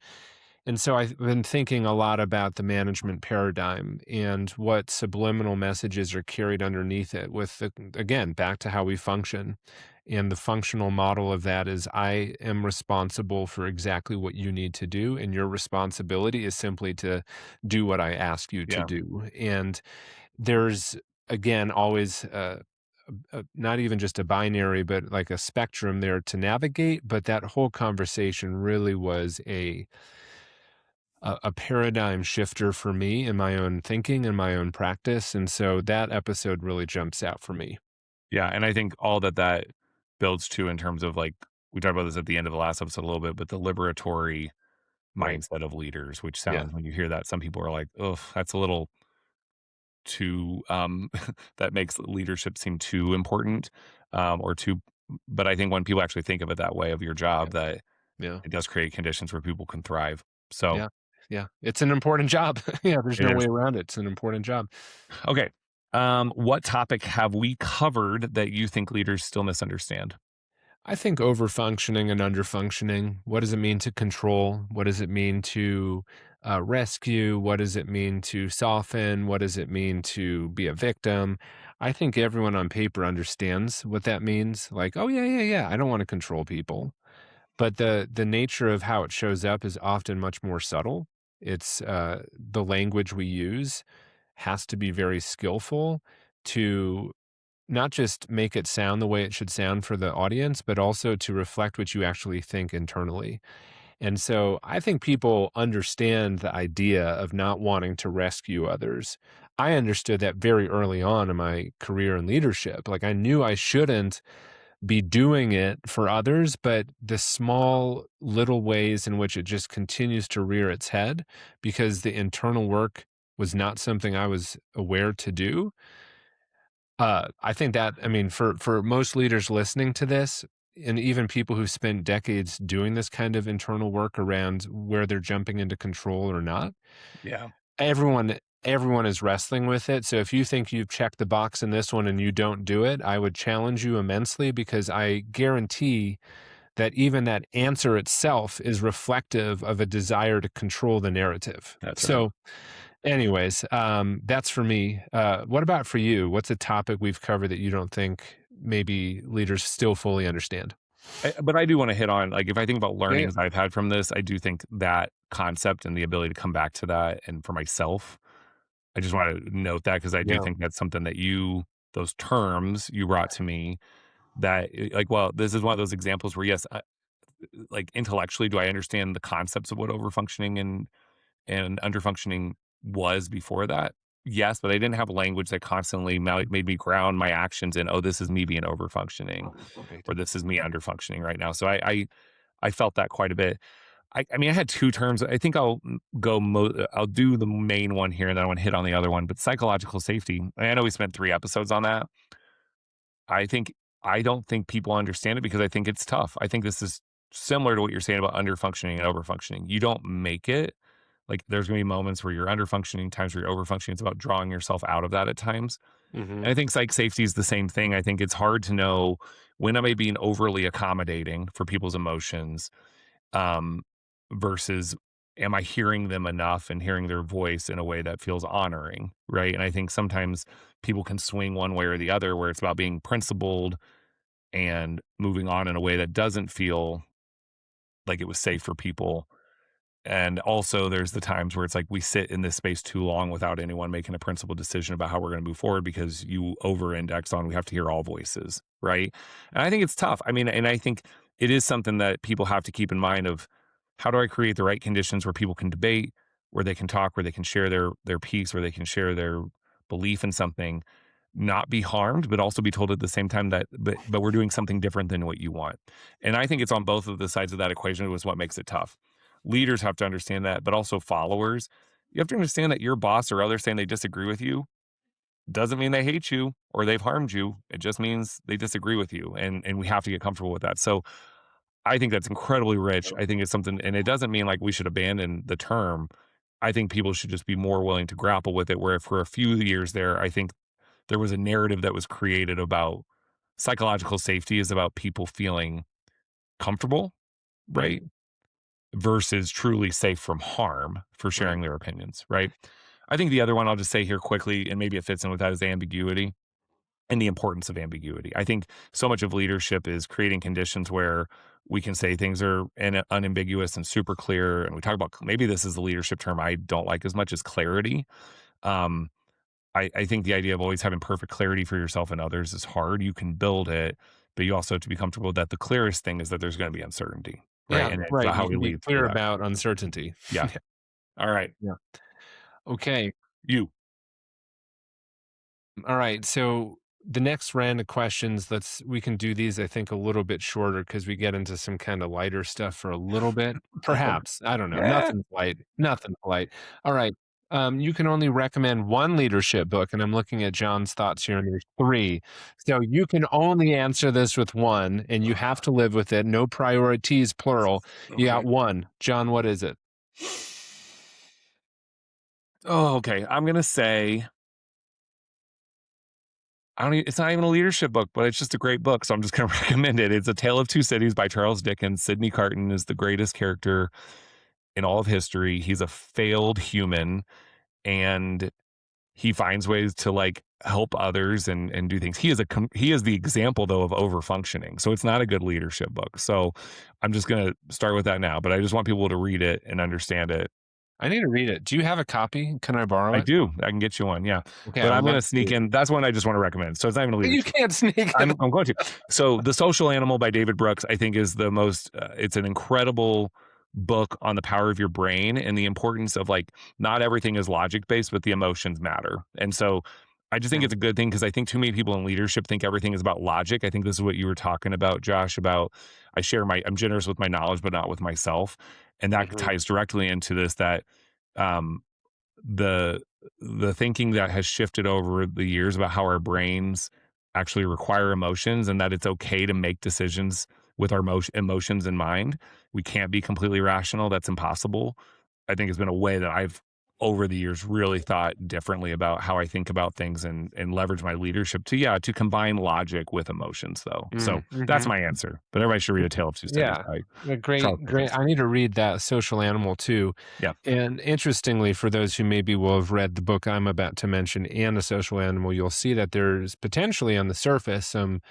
[SPEAKER 2] and so I've been thinking a lot about the management paradigm and what subliminal messages are carried underneath it with again, back to how we function. And the functional model of that is I am responsible for exactly what you need to do. And your responsibility is simply to do what I ask you to
[SPEAKER 1] Yeah.
[SPEAKER 2] do. And there's, again, always not even just a binary, but like a spectrum there to navigate. But that whole conversation really was a paradigm shifter for me in my own thinking and my own practice. And so that episode really jumps out for me.
[SPEAKER 1] Yeah. And I think all that builds to in terms of like, we talked about this at the end of the last episode a little bit, but the liberatory
[SPEAKER 2] Right.
[SPEAKER 1] mindset of leaders, which
[SPEAKER 2] Yeah.
[SPEAKER 1] sounds, when you hear that, some people are like, oh, that's a little too, that makes leadership seem too important, or too, but I think when people actually think of it that way of your
[SPEAKER 2] Yeah.
[SPEAKER 1] job, that
[SPEAKER 2] Yeah.
[SPEAKER 1] it does create conditions where people can thrive. So
[SPEAKER 2] Yeah. Yeah. It's an important job. Yeah. There's
[SPEAKER 1] it
[SPEAKER 2] no
[SPEAKER 1] is.
[SPEAKER 2] way around it. It's an important job.
[SPEAKER 1] Okay. What topic have we covered that you think leaders still misunderstand?
[SPEAKER 2] I think overfunctioning and underfunctioning. What does it mean to control? What does it mean to rescue? What does it mean to soften? What does it mean to be a victim? I think everyone on paper understands what that means. Like, oh yeah, yeah, yeah. I don't want to control people. But the nature of how it shows up is often much more subtle. It's the language we use has to be very skillful to not just make it sound the way it should sound for the audience, but also to reflect what you actually think internally. And so I think people understand the idea of not wanting to rescue others. I understood that very early on in my career in leadership. Like I knew I shouldn't be doing it for others, but the small little ways in which it just continues to rear its head because the internal work was not something I was aware to do. I think that, I mean, for most leaders listening to this, and even people who spent decades doing this kind of internal work around where they're jumping into control or not,
[SPEAKER 1] Yeah.
[SPEAKER 2] everyone is wrestling with it. So if you think you've checked the box in this one and you don't do it, I would challenge you immensely because I guarantee that even that answer itself is reflective of a desire to control the narrative.
[SPEAKER 1] That's right.
[SPEAKER 2] So anyways, that's for me. What about for you? What's a topic we've covered that you don't think maybe leaders still fully understand?
[SPEAKER 1] But I do want to hit on, like, if I think about
[SPEAKER 2] Yeah, yeah,
[SPEAKER 1] learnings I've had from this, I do think that concept and the ability to come back to that, and for myself, I just want to note that because I do
[SPEAKER 2] yeah.
[SPEAKER 1] think that's something that those terms you brought to me, that like, well, this is one of those examples where, yes, like intellectually, do I understand the concepts of what overfunctioning and underfunctioning was before that? Yes, but I didn't have language that constantly made me ground my actions in, oh, this is me being overfunctioning,
[SPEAKER 2] Right.
[SPEAKER 1] or this is me underfunctioning right now. So I felt that quite a bit. I mean, I had two terms. I think I'll do the main one here, and then I want to hit on the other one. But psychological safety. I know we spent 3 episodes on that. I think I don't think people understand it because I think it's tough. I think this is similar to what you're saying about underfunctioning and overfunctioning. You don't make it. Like there's gonna be moments where you're underfunctioning, times where you're overfunctioning. It's about drawing yourself out of that at times.
[SPEAKER 2] Hmm.
[SPEAKER 1] And I think psych safety is the same thing. I think it's hard to know when am I being overly accommodating for people's emotions, um, versus am I hearing them enough and hearing their voice in a way that feels honoring, right? And I think sometimes people can swing one way or the other, where it's about being principled and moving on in a way that doesn't feel like it was safe for people. And also there's the times where it's like we sit in this space too long without anyone making a principled decision about how we're going to move forward because you over index on we have to hear all voices, right? And I think it's tough. I mean, and I think it is something that people have to keep in mind of how do I create the right conditions where people can debate, where they can talk, where they can share their piece, where they can share their belief in something, not be harmed, but also be told at the same time that but we're doing something different than what you want. And I think it's on both of the sides of that equation was what makes it tough. Leaders have to understand that, but also followers. You have to understand that your boss or others saying they disagree with you doesn't mean they hate you or they've harmed you. It just means they disagree with you. And we have to get comfortable with that. So I think that's incredibly rich. I think it's something, and it doesn't mean like we should abandon the term. I think people should just be more willing to grapple with it. Where for a few years there, I think there was a narrative that was created about psychological safety is about people feeling comfortable, right? Versus truly safe from harm for
[SPEAKER 2] Right.
[SPEAKER 1] sharing their opinions, right? I think the other one I'll just say here quickly, and maybe it fits in with that, is ambiguity and the importance of ambiguity. I think so much of leadership is creating conditions where we can say things are unambiguous and super clear. And we talk about maybe this is the leadership term I don't like as much as clarity. Um, I think the idea of always having perfect clarity for yourself and others is hard. You can build it, but you also have to be comfortable that the clearest thing is that there's going to be uncertainty, right?
[SPEAKER 2] Yeah,
[SPEAKER 1] And it's
[SPEAKER 2] right.
[SPEAKER 1] about how
[SPEAKER 2] You
[SPEAKER 1] we
[SPEAKER 2] can be
[SPEAKER 1] lead through
[SPEAKER 2] clear
[SPEAKER 1] that.
[SPEAKER 2] about uncertainty.
[SPEAKER 1] Yeah. All right.
[SPEAKER 2] Yeah. Okay.
[SPEAKER 1] You.
[SPEAKER 2] All right. So the next round of questions, we can do these, I think, a little bit shorter because we get into some kind of lighter stuff for a little bit.
[SPEAKER 1] Okay.
[SPEAKER 2] Perhaps. I don't know.
[SPEAKER 1] Yeah.
[SPEAKER 2] Nothing's light. Nothing light. All right. You can only recommend one leadership book, and I'm looking at John's thoughts here, and there's three. So you can only answer this with one, and you have to live with it. No priorities, plural. You got
[SPEAKER 1] Okay.
[SPEAKER 2] one. John, what is it?
[SPEAKER 1] Oh, okay. I'm gonna say I don't. It's not even a leadership book, but it's just a great book, so I'm just gonna recommend it. It's A Tale of Two Cities by Charles Dickens. Sidney Carton is the greatest character in all of history. He's a failed human, and he finds ways to like help others and do things. He is the example though of overfunctioning. So it's not a good leadership book. So I'm just gonna start with that now. But I just want people to read it and understand it.
[SPEAKER 2] I need to read it. Do you have a copy? Can I borrow
[SPEAKER 1] I
[SPEAKER 2] it?
[SPEAKER 1] do. I can get you one. Yeah.
[SPEAKER 2] Okay,
[SPEAKER 1] But
[SPEAKER 2] I
[SPEAKER 1] I'm
[SPEAKER 2] would
[SPEAKER 1] going
[SPEAKER 2] love
[SPEAKER 1] to
[SPEAKER 2] to
[SPEAKER 1] sneak
[SPEAKER 2] see it.
[SPEAKER 1] in. That's one I just want to recommend. So it's not even a
[SPEAKER 2] You
[SPEAKER 1] leadership.
[SPEAKER 2] can't sneak it.
[SPEAKER 1] I'm going to. So The Social Animal by David Brooks, I think is the most, it's an incredible book on the power of your brain and the importance of like, not everything is logic based, but the emotions matter. And so I just think it's a good thing because I think too many people in leadership think everything is about logic. I think this is what you were talking about, Josh, about I'm generous with my knowledge, but not with myself. And that
[SPEAKER 2] Mhm.
[SPEAKER 1] ties directly into this that, um, the the thinking that has shifted over the years about how our brains actually require emotions and that it's okay to make decisions with our emotions in mind. We can't be completely rational. That's impossible. I think has been a way that I've over the years really thought differently about how I think about things and leverage my leadership to combine logic with emotions though. So that's
[SPEAKER 2] Mhm.
[SPEAKER 1] my answer. But everybody should read A Tale of Two Cities
[SPEAKER 2] Yeah.
[SPEAKER 1] by Charles
[SPEAKER 2] Great, great.
[SPEAKER 1] Dickens.
[SPEAKER 2] I need to read that Social Animal too.
[SPEAKER 1] Yeah.
[SPEAKER 2] And interestingly, for those who maybe will have read the book I'm about to mention and The Social Animal, you'll see that there's potentially on the surface some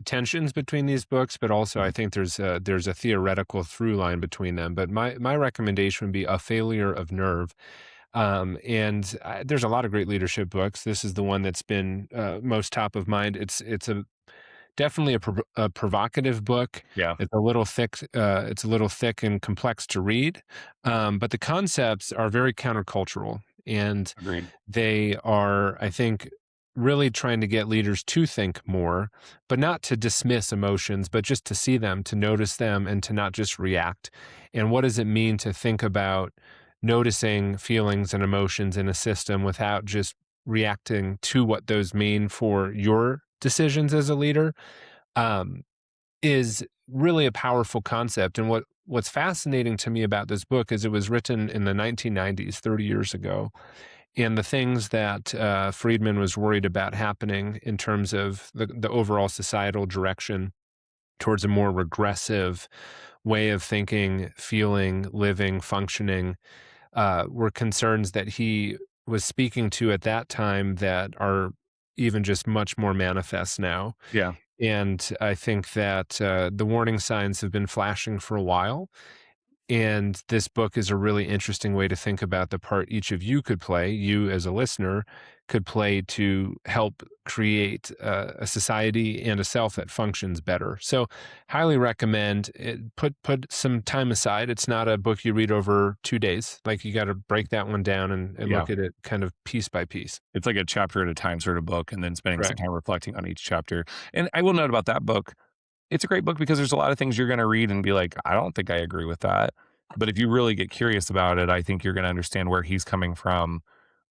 [SPEAKER 2] tensions between these books, but also I think there's a theoretical through line between them. But my recommendation would be A Failure of Nerve. There's a lot of great leadership books. This is the one that's been most top of mind. It's a definitely a provocative book.
[SPEAKER 1] Yeah.
[SPEAKER 2] It's a little thick. It's a little thick and complex to read, but the concepts are very countercultural, and
[SPEAKER 1] Agreed.
[SPEAKER 2] they are, I think, really trying to get leaders to think more, but not to dismiss emotions, but just to see them, to notice them, and to not just react. And what does it mean to think about noticing feelings and emotions in a system without just reacting to what those mean for your decisions as a leader? um, is really a powerful concept. And what's fascinating to me about this book is it was written in the 1990s, 30 years ago. And the things that Friedman was worried about happening in terms of the overall societal direction towards a more regressive way of thinking, feeling, living, functioning, were concerns that he was speaking to at that time that are even just much more manifest now.
[SPEAKER 1] Yeah.
[SPEAKER 2] And I think that the warning signs have been flashing for a while. And this book is a really interesting way to think about the part each of you could play, you as a listener could play to help create a society and a self that functions better. So, highly recommend it. Put some time aside. It's not a book you read over 2 days. Like you got to break that one down and
[SPEAKER 1] Yeah.
[SPEAKER 2] look at it kind of piece by piece.
[SPEAKER 1] It's like a chapter at a time sort of book, and then spending some
[SPEAKER 2] Correct.
[SPEAKER 1] time reflecting on each chapter. And I will note about that book, it's a great book because there's a lot of things you're going to read and be like, I don't think I agree with that. But if you really get curious about it, I think you're going to understand where he's coming from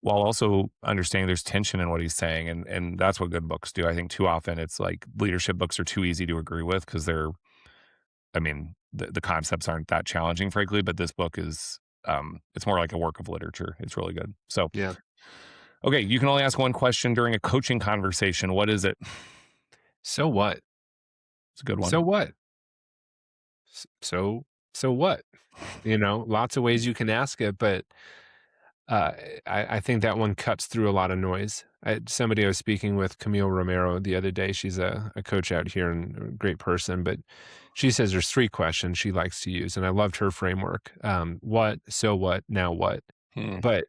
[SPEAKER 1] while also understanding there's tension in what he's saying. And that's what good books do. I think too often it's like leadership books are too easy to agree with because I mean, the concepts aren't that challenging, frankly, but this book is, it's more like a work of literature. It's really good. So,
[SPEAKER 2] Yeah.
[SPEAKER 1] okay, you can only ask one question during a coaching conversation. What is it?
[SPEAKER 2] So what?
[SPEAKER 1] It's a good one.
[SPEAKER 2] So what? So so what? Lots of ways you can ask it, but uh, I think that one cuts through a lot of noise. Somebody I was speaking with, Camille Romero, the other day. She's a coach out here and a great person, but she says there's 3 questions she likes to use, and I loved her framework. What? So what? Now what?
[SPEAKER 1] Hmm.
[SPEAKER 2] But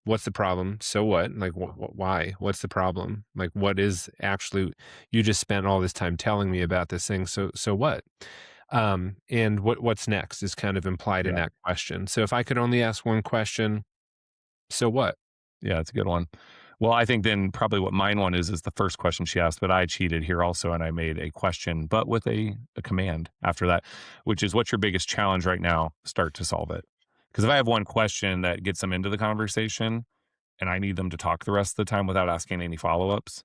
[SPEAKER 2] what's the problem? So what? Like, why? What's the problem? Like, what is actually? You just spent all this time telling me about this thing. So what? And what's next is kind of implied in
[SPEAKER 1] Yeah.
[SPEAKER 2] that question. So if I could only ask one question, so what?
[SPEAKER 1] Yeah, it's a good one. Well, I think then probably what mine one is the first question she asked, but I cheated here also and I made a question, but with a command after that, which is what's your biggest challenge right now? Start to solve it. Because if I have one question that gets them into the conversation and I need them to talk the rest of the time without asking any follow-ups.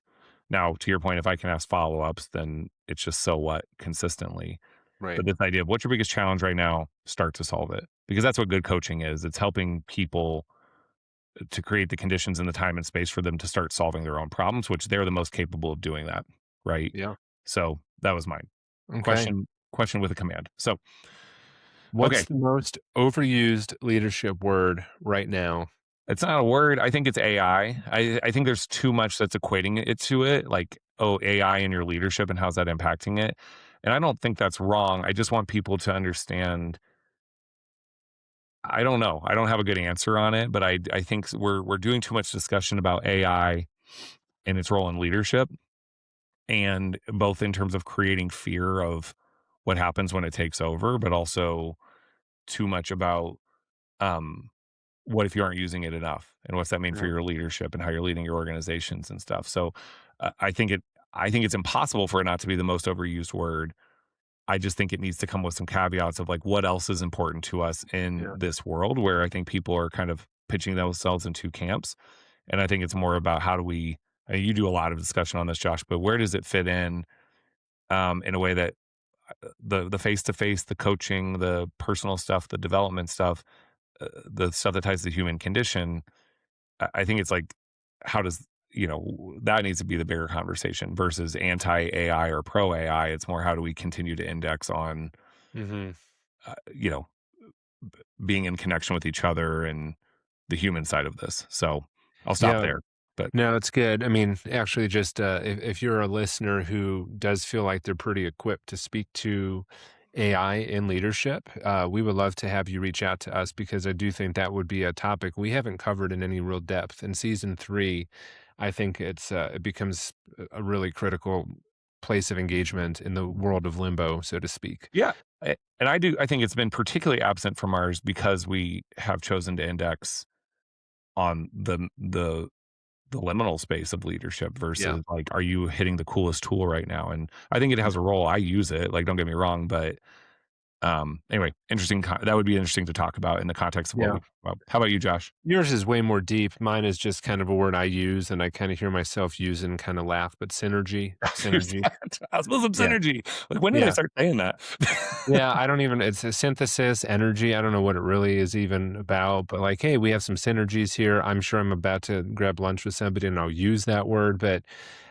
[SPEAKER 1] Now, to your point, if I can ask follow-ups, then it's just so what consistently.
[SPEAKER 2] Right.
[SPEAKER 1] But this idea of what's your biggest challenge right now? Start to solve it. Because that's what good coaching is. It's helping people to create the conditions and the time and space for them to start solving their own problems, which they're the most capable of doing that, right?
[SPEAKER 2] Yeah.
[SPEAKER 1] So that was mine.
[SPEAKER 2] Okay.
[SPEAKER 1] Question with a command. So,
[SPEAKER 2] What's
[SPEAKER 1] okay,
[SPEAKER 2] the most overused leadership word right now?
[SPEAKER 1] it's not a word. I think it's AI. I think there's too much that's equating it to it, like, oh, AI in your leadership and how's that impacting it? And I don't think that's wrong. I just want people to understand. I don't know. I don't have a good answer on it, but I think we're doing too much discussion about AI and its role in leadership, and both in terms of creating fear of what happens when it takes over, but also too much about um, what if you aren't using it enough, and what's that mean for
[SPEAKER 2] Yeah.
[SPEAKER 1] your leadership and how you're leading your organizations and stuff. So I think it's impossible for it not to be the most overused word. I just think it needs to come with some caveats of like what else is important to us in
[SPEAKER 2] Yeah.
[SPEAKER 1] this world where I think people are kind of pitching themselves in two camps. And I think it's more about how do we, you do a lot of discussion on this, Josh, but where does it fit in a way that the face to face, the coaching, the personal stuff, the development stuff, the stuff that ties to the human condition. I think it's like, how does, that needs to be the bigger conversation versus anti AI or pro AI. It's more, how do we continue to index on,
[SPEAKER 2] Hmm.
[SPEAKER 1] uh, you know, being in connection with each other and the human side of this. So I'll stop
[SPEAKER 2] Yeah.
[SPEAKER 1] there. But
[SPEAKER 2] No, it's good. I mean, actually, just if you're a listener who does feel like they're pretty equipped to speak to AI in leadership, we would love to have you reach out to us because I do think that would be a topic we haven't covered in any real depth. In season 3, I think it becomes a really critical place of engagement in the world of limbo, so to speak.
[SPEAKER 1] yeah, and I think it's been particularly absent from ours because we have chosen to index on the liminal space of leadership
[SPEAKER 2] Yeah.
[SPEAKER 1] versus like, are you hitting the coolest tool right now? And I think it has a role. I use it. Like, don't get me wrong, but anyway, interesting. That would be interesting to talk about in the context of what
[SPEAKER 2] Yeah.
[SPEAKER 1] we talk about. How about you, Josh?
[SPEAKER 2] Yours is way more deep. Mine is just kind of a word I use and I kind of hear myself use and kind of laugh, but
[SPEAKER 1] Here's
[SPEAKER 2] synergy.
[SPEAKER 1] that. I suppose some
[SPEAKER 2] Yeah.
[SPEAKER 1] synergy. Like, when did I
[SPEAKER 2] Yeah.
[SPEAKER 1] start saying that?
[SPEAKER 2] Yeah, I don't even it's a synthesis, energy, I don't know what it really is even about, but like, hey, we have some synergies here. I'm sure I'm about to grab lunch with somebody and I'll use that word, but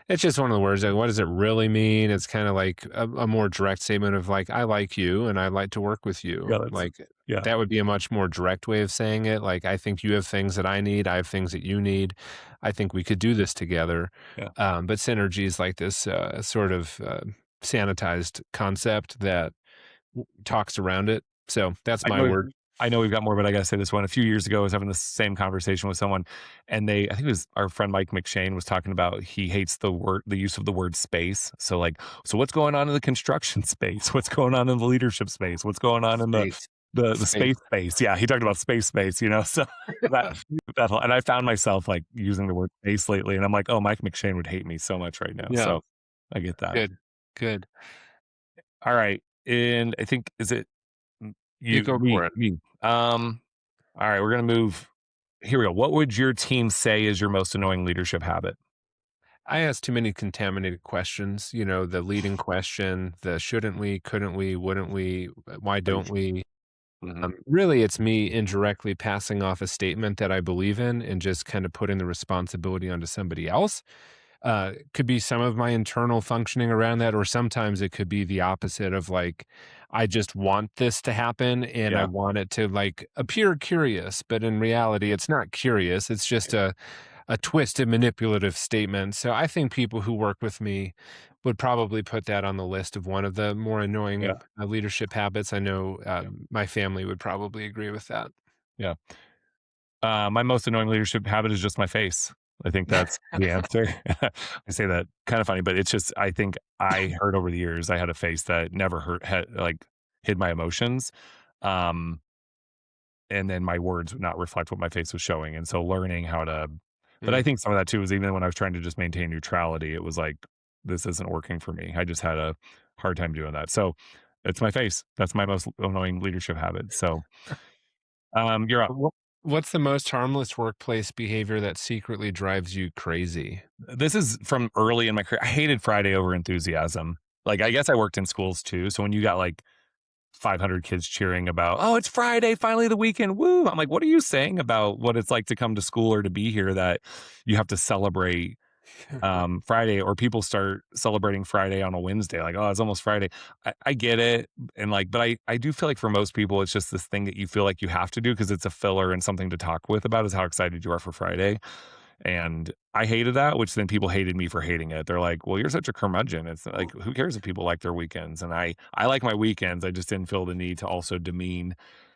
[SPEAKER 2] it's just one of the words, like, what does it really mean? It's kinda like a more direct statement of like, "I like you and I'd like to work with you."
[SPEAKER 1] Yeah, that's
[SPEAKER 2] Like,
[SPEAKER 1] yeah,
[SPEAKER 2] that would be a much more direct way of saying it, like, "I think you have things that I need, I have things that you need. I think we could do this together."
[SPEAKER 1] yeah.
[SPEAKER 2] But synergy is like this, sort of, sanitized concept that talks around it. So that's
[SPEAKER 1] I
[SPEAKER 2] my
[SPEAKER 1] know
[SPEAKER 2] word.
[SPEAKER 1] I know we've got more, but I gotta say this one. A few years ago, I was having the same conversation with someone, and I think it was our friend Mike McShane was talking about he hates the use of the word space. So like, so what's going on in the construction space? What's going on in the leadership space? What's going on in the
[SPEAKER 2] Space.
[SPEAKER 1] the
[SPEAKER 2] Space.
[SPEAKER 1] space? Yeah, he talked about space, you know. So that and I found myself like using the word space lately, and I'm like, oh, Mike McShane would hate me so much right now.
[SPEAKER 2] Yeah.
[SPEAKER 1] So I get that.
[SPEAKER 2] Good. Good.
[SPEAKER 1] All right, and I think is it
[SPEAKER 2] You
[SPEAKER 1] you
[SPEAKER 2] go for it.
[SPEAKER 1] me. All right, we're gonna move. Here we go. What would your team say is your most annoying leadership habit?
[SPEAKER 2] I ask too many contaminated questions. The leading question, the shouldn't we, couldn't we, wouldn't we, why don't we?
[SPEAKER 1] Mhm.
[SPEAKER 2] Really, it's me indirectly passing off a statement that I believe in and just kind of putting the responsibility onto somebody else. Could be some of my internal functioning around that, or sometimes it could be the opposite of like, I just want this to happen and I
[SPEAKER 1] Yeah,
[SPEAKER 2] want it to like appear curious, but in reality, it's not curious. It's just a twisted, manipulative statement. So I think people who work with me would probably put that on the list of one of the more
[SPEAKER 1] yeah,
[SPEAKER 2] annoying leadership habits. I know
[SPEAKER 1] yeah,
[SPEAKER 2] my family would probably agree with that.
[SPEAKER 1] yeah. My most annoying leadership habit is just my face. I think that's the answer. I say that kind of funny, but it's just I think I heard over the years I had a face that never hid my emotions. Um, and then my words would not reflect what my face was showing. And so learning how to, but I
[SPEAKER 2] Mm,
[SPEAKER 1] think some of that too was even when I was trying to just maintain neutrality, it was like, this isn't working for me. I just had a hard time doing that. So it's my face. That's my most annoying leadership habit. So you're up.
[SPEAKER 2] What's the most harmless workplace behavior that secretly drives you crazy?
[SPEAKER 1] This is from early in my career. I hated Friday over enthusiasm. Like, I guess I worked in schools too. So when you got like 500 kids cheering about, oh, it's Friday, finally the weekend, woo. I'm like, what are you saying about what it's like to come to school or to be here that you have to celebrate Friday, or people start celebrating Friday on a Wednesday? Like, oh, it's almost Friday. I get it. And like, but I do feel like for most people, it's just this thing that you feel like you have to do because it's a filler and something to talk with about is how excited you are for Friday. And I hated that, which then people hated me for hating it. They're like, "Well, you're such a curmudgeon." It's like, who cares if people like their weekends? And I like my weekends. I just didn't feel the need to also demean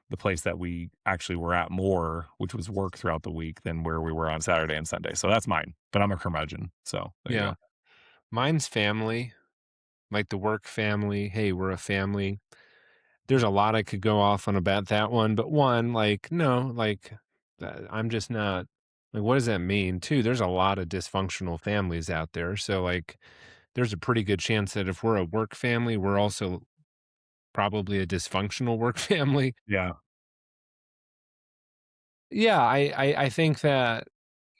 [SPEAKER 1] the place that we actually were at more, which was work throughout the week than where we were on Saturday and Sunday. So that's mine. But I'm a curmudgeon. So there you
[SPEAKER 2] Yeah.
[SPEAKER 1] go.
[SPEAKER 2] Mine's family, like the work family. Hey, we're a family. There's a lot I could go off on about that one, but one, like, no, like, I'm just not like, what does that mean? Two, there's a lot of dysfunctional families out there. So, like, there's a pretty good chance that if we're a work family, we're also probably a dysfunctional work family.
[SPEAKER 1] Yeah.
[SPEAKER 2] Yeah, I think that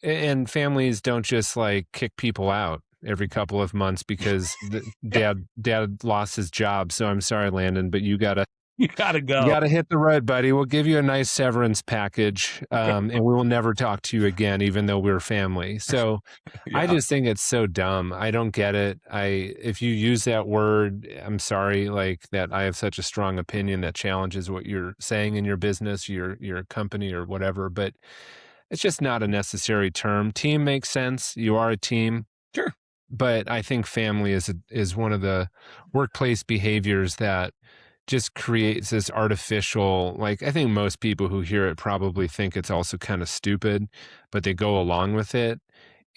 [SPEAKER 2] and families don't just, like, kick people out every couple of months because the
[SPEAKER 1] Yeah.
[SPEAKER 2] dad lost his job, so I'm sorry, Landon, but
[SPEAKER 1] You gotta
[SPEAKER 2] you
[SPEAKER 1] go.
[SPEAKER 2] gotta hit the road, buddy. We'll give you a nice severance package, and we will never talk to you again, even though we're family. So I
[SPEAKER 1] Yeah.
[SPEAKER 2] just think it's so dumb. I don't get it. If you use that word, I'm sorry, like that I have such a strong opinion that challenges what you're saying in your business, your company or whatever, but it's just not a necessary term. Team makes sense. You are a team,
[SPEAKER 1] Sure.
[SPEAKER 2] but I think family is one of the workplace behaviors that just creates this artificial, like, I think most people who hear it probably think it's also kind of stupid, but they go along with it.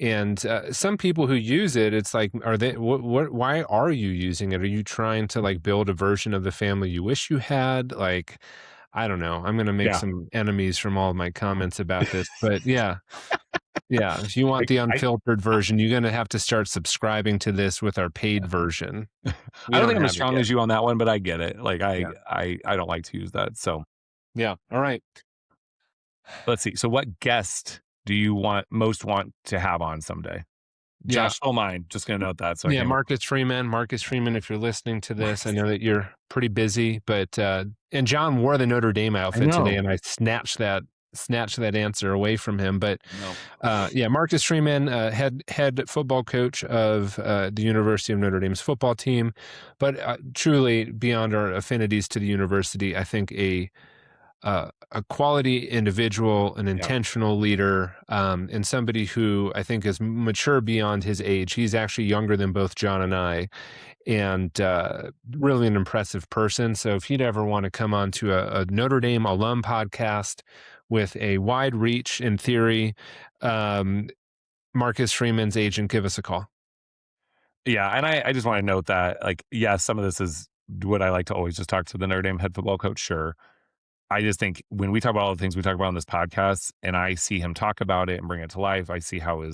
[SPEAKER 2] And some people who use it, it's like, are they, why are you using it? Are you trying to like build a version of the family you wish you had? Like, I don't know. I'm going to make
[SPEAKER 1] Yeah.
[SPEAKER 2] some enemies from all of my comments about this, but yeah. Yeah. If you want the
[SPEAKER 1] I
[SPEAKER 2] unfiltered version, you're going to have to start subscribing to this with our paid version. We
[SPEAKER 1] I don't
[SPEAKER 2] don't
[SPEAKER 1] think I'm as
[SPEAKER 2] have it
[SPEAKER 1] strong
[SPEAKER 2] yet.
[SPEAKER 1] as you on that one, but I get it. Like
[SPEAKER 2] Yeah.
[SPEAKER 1] I don't like to use that. So
[SPEAKER 2] Yeah. All right.
[SPEAKER 1] let's see. So what guest do you want to have on someday?
[SPEAKER 2] Yeah.
[SPEAKER 1] Josh stole mine. Just gonna note that so I
[SPEAKER 2] Yeah,
[SPEAKER 1] can't.
[SPEAKER 2] Marcus Freeman. Marcus Freeman, if you're listening to this, I know that you're pretty busy, but and John wore the Notre Dame
[SPEAKER 1] I
[SPEAKER 2] outfit today,
[SPEAKER 1] know.
[SPEAKER 2] and I snatched that answer away from him. But
[SPEAKER 1] No.
[SPEAKER 2] yeah, Marcus Freeman, head football coach of the University of Notre Dame's football team, but truly beyond our affinities to the university, I think a quality individual, an
[SPEAKER 1] Yeah.
[SPEAKER 2] intentional leader, and somebody who I think is mature beyond his age. He's actually younger than both John and I, and really an impressive person. So if you'd ever want to come on to a Notre Dame alum podcast with a wide reach in theory, um, Marcus Freeman's agent, give us a call.
[SPEAKER 1] Yeah, and I just want to note that, like, yes, some of this is what I like to always just talk to the Notre Dame head football coach. Sure, I just think when we talk about all the things we talk about on this podcast, and I see him talk about it and bring it to life, I see how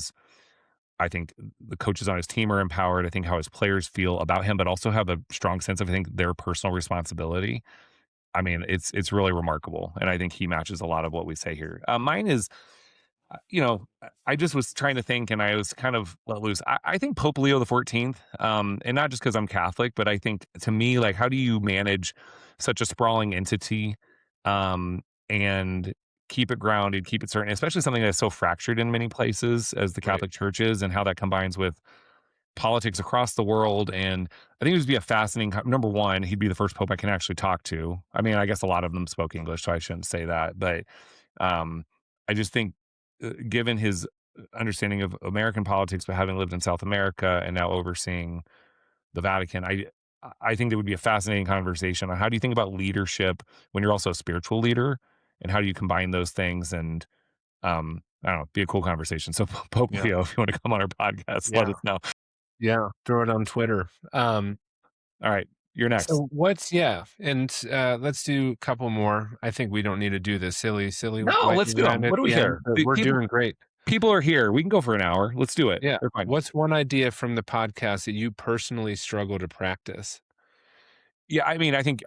[SPEAKER 1] I think the coaches on his team are empowered. I think how his players feel about him, but also have a strong sense of, I think, their personal responsibility. I mean, it's really remarkable, and I think he matches a lot of what we say here. Mine is, I just was trying to think, and I was kind of let loose. I think Pope Leo the 14th, and not just because I'm Catholic, but I think to me, like, how do you manage such a sprawling entity, and keep it grounded, keep it certain, especially something that's so fractured in many places as the
[SPEAKER 2] Right.
[SPEAKER 1] Catholic Church is, and how that combines with politics across the world. And I think it would be a fascinating. Number one, he'd be the first pope I can actually talk to. I mean, I guess a lot of them spoke English, so I shouldn't say that, but um, I just think, given his understanding of American politics, but having lived in South America and now overseeing the Vatican, I think it would be a fascinating conversation on how do you think about leadership when you're also a spiritual leader, and how do you combine those things? And I don't know, be a cool conversation. So Pope
[SPEAKER 2] Yeah.
[SPEAKER 1] Leo, if you want to come on our podcast, let
[SPEAKER 2] Yeah.
[SPEAKER 1] us know.
[SPEAKER 2] Yeah. Throw it on Twitter.
[SPEAKER 1] All right, you're next.
[SPEAKER 2] So what's yeah, and let's do a couple more. I think we don't need to do the silly
[SPEAKER 1] No, let's
[SPEAKER 2] lightning
[SPEAKER 1] do
[SPEAKER 2] round
[SPEAKER 1] them.
[SPEAKER 2] at
[SPEAKER 1] What do we
[SPEAKER 2] the end,
[SPEAKER 1] care?
[SPEAKER 2] but we're doing great.
[SPEAKER 1] People are here. We can go for an hour. Let's do it.
[SPEAKER 2] Yeah.
[SPEAKER 1] They're fine.
[SPEAKER 2] What's one idea from the podcast that you personally struggle to practice?
[SPEAKER 1] Yeah, I mean, I think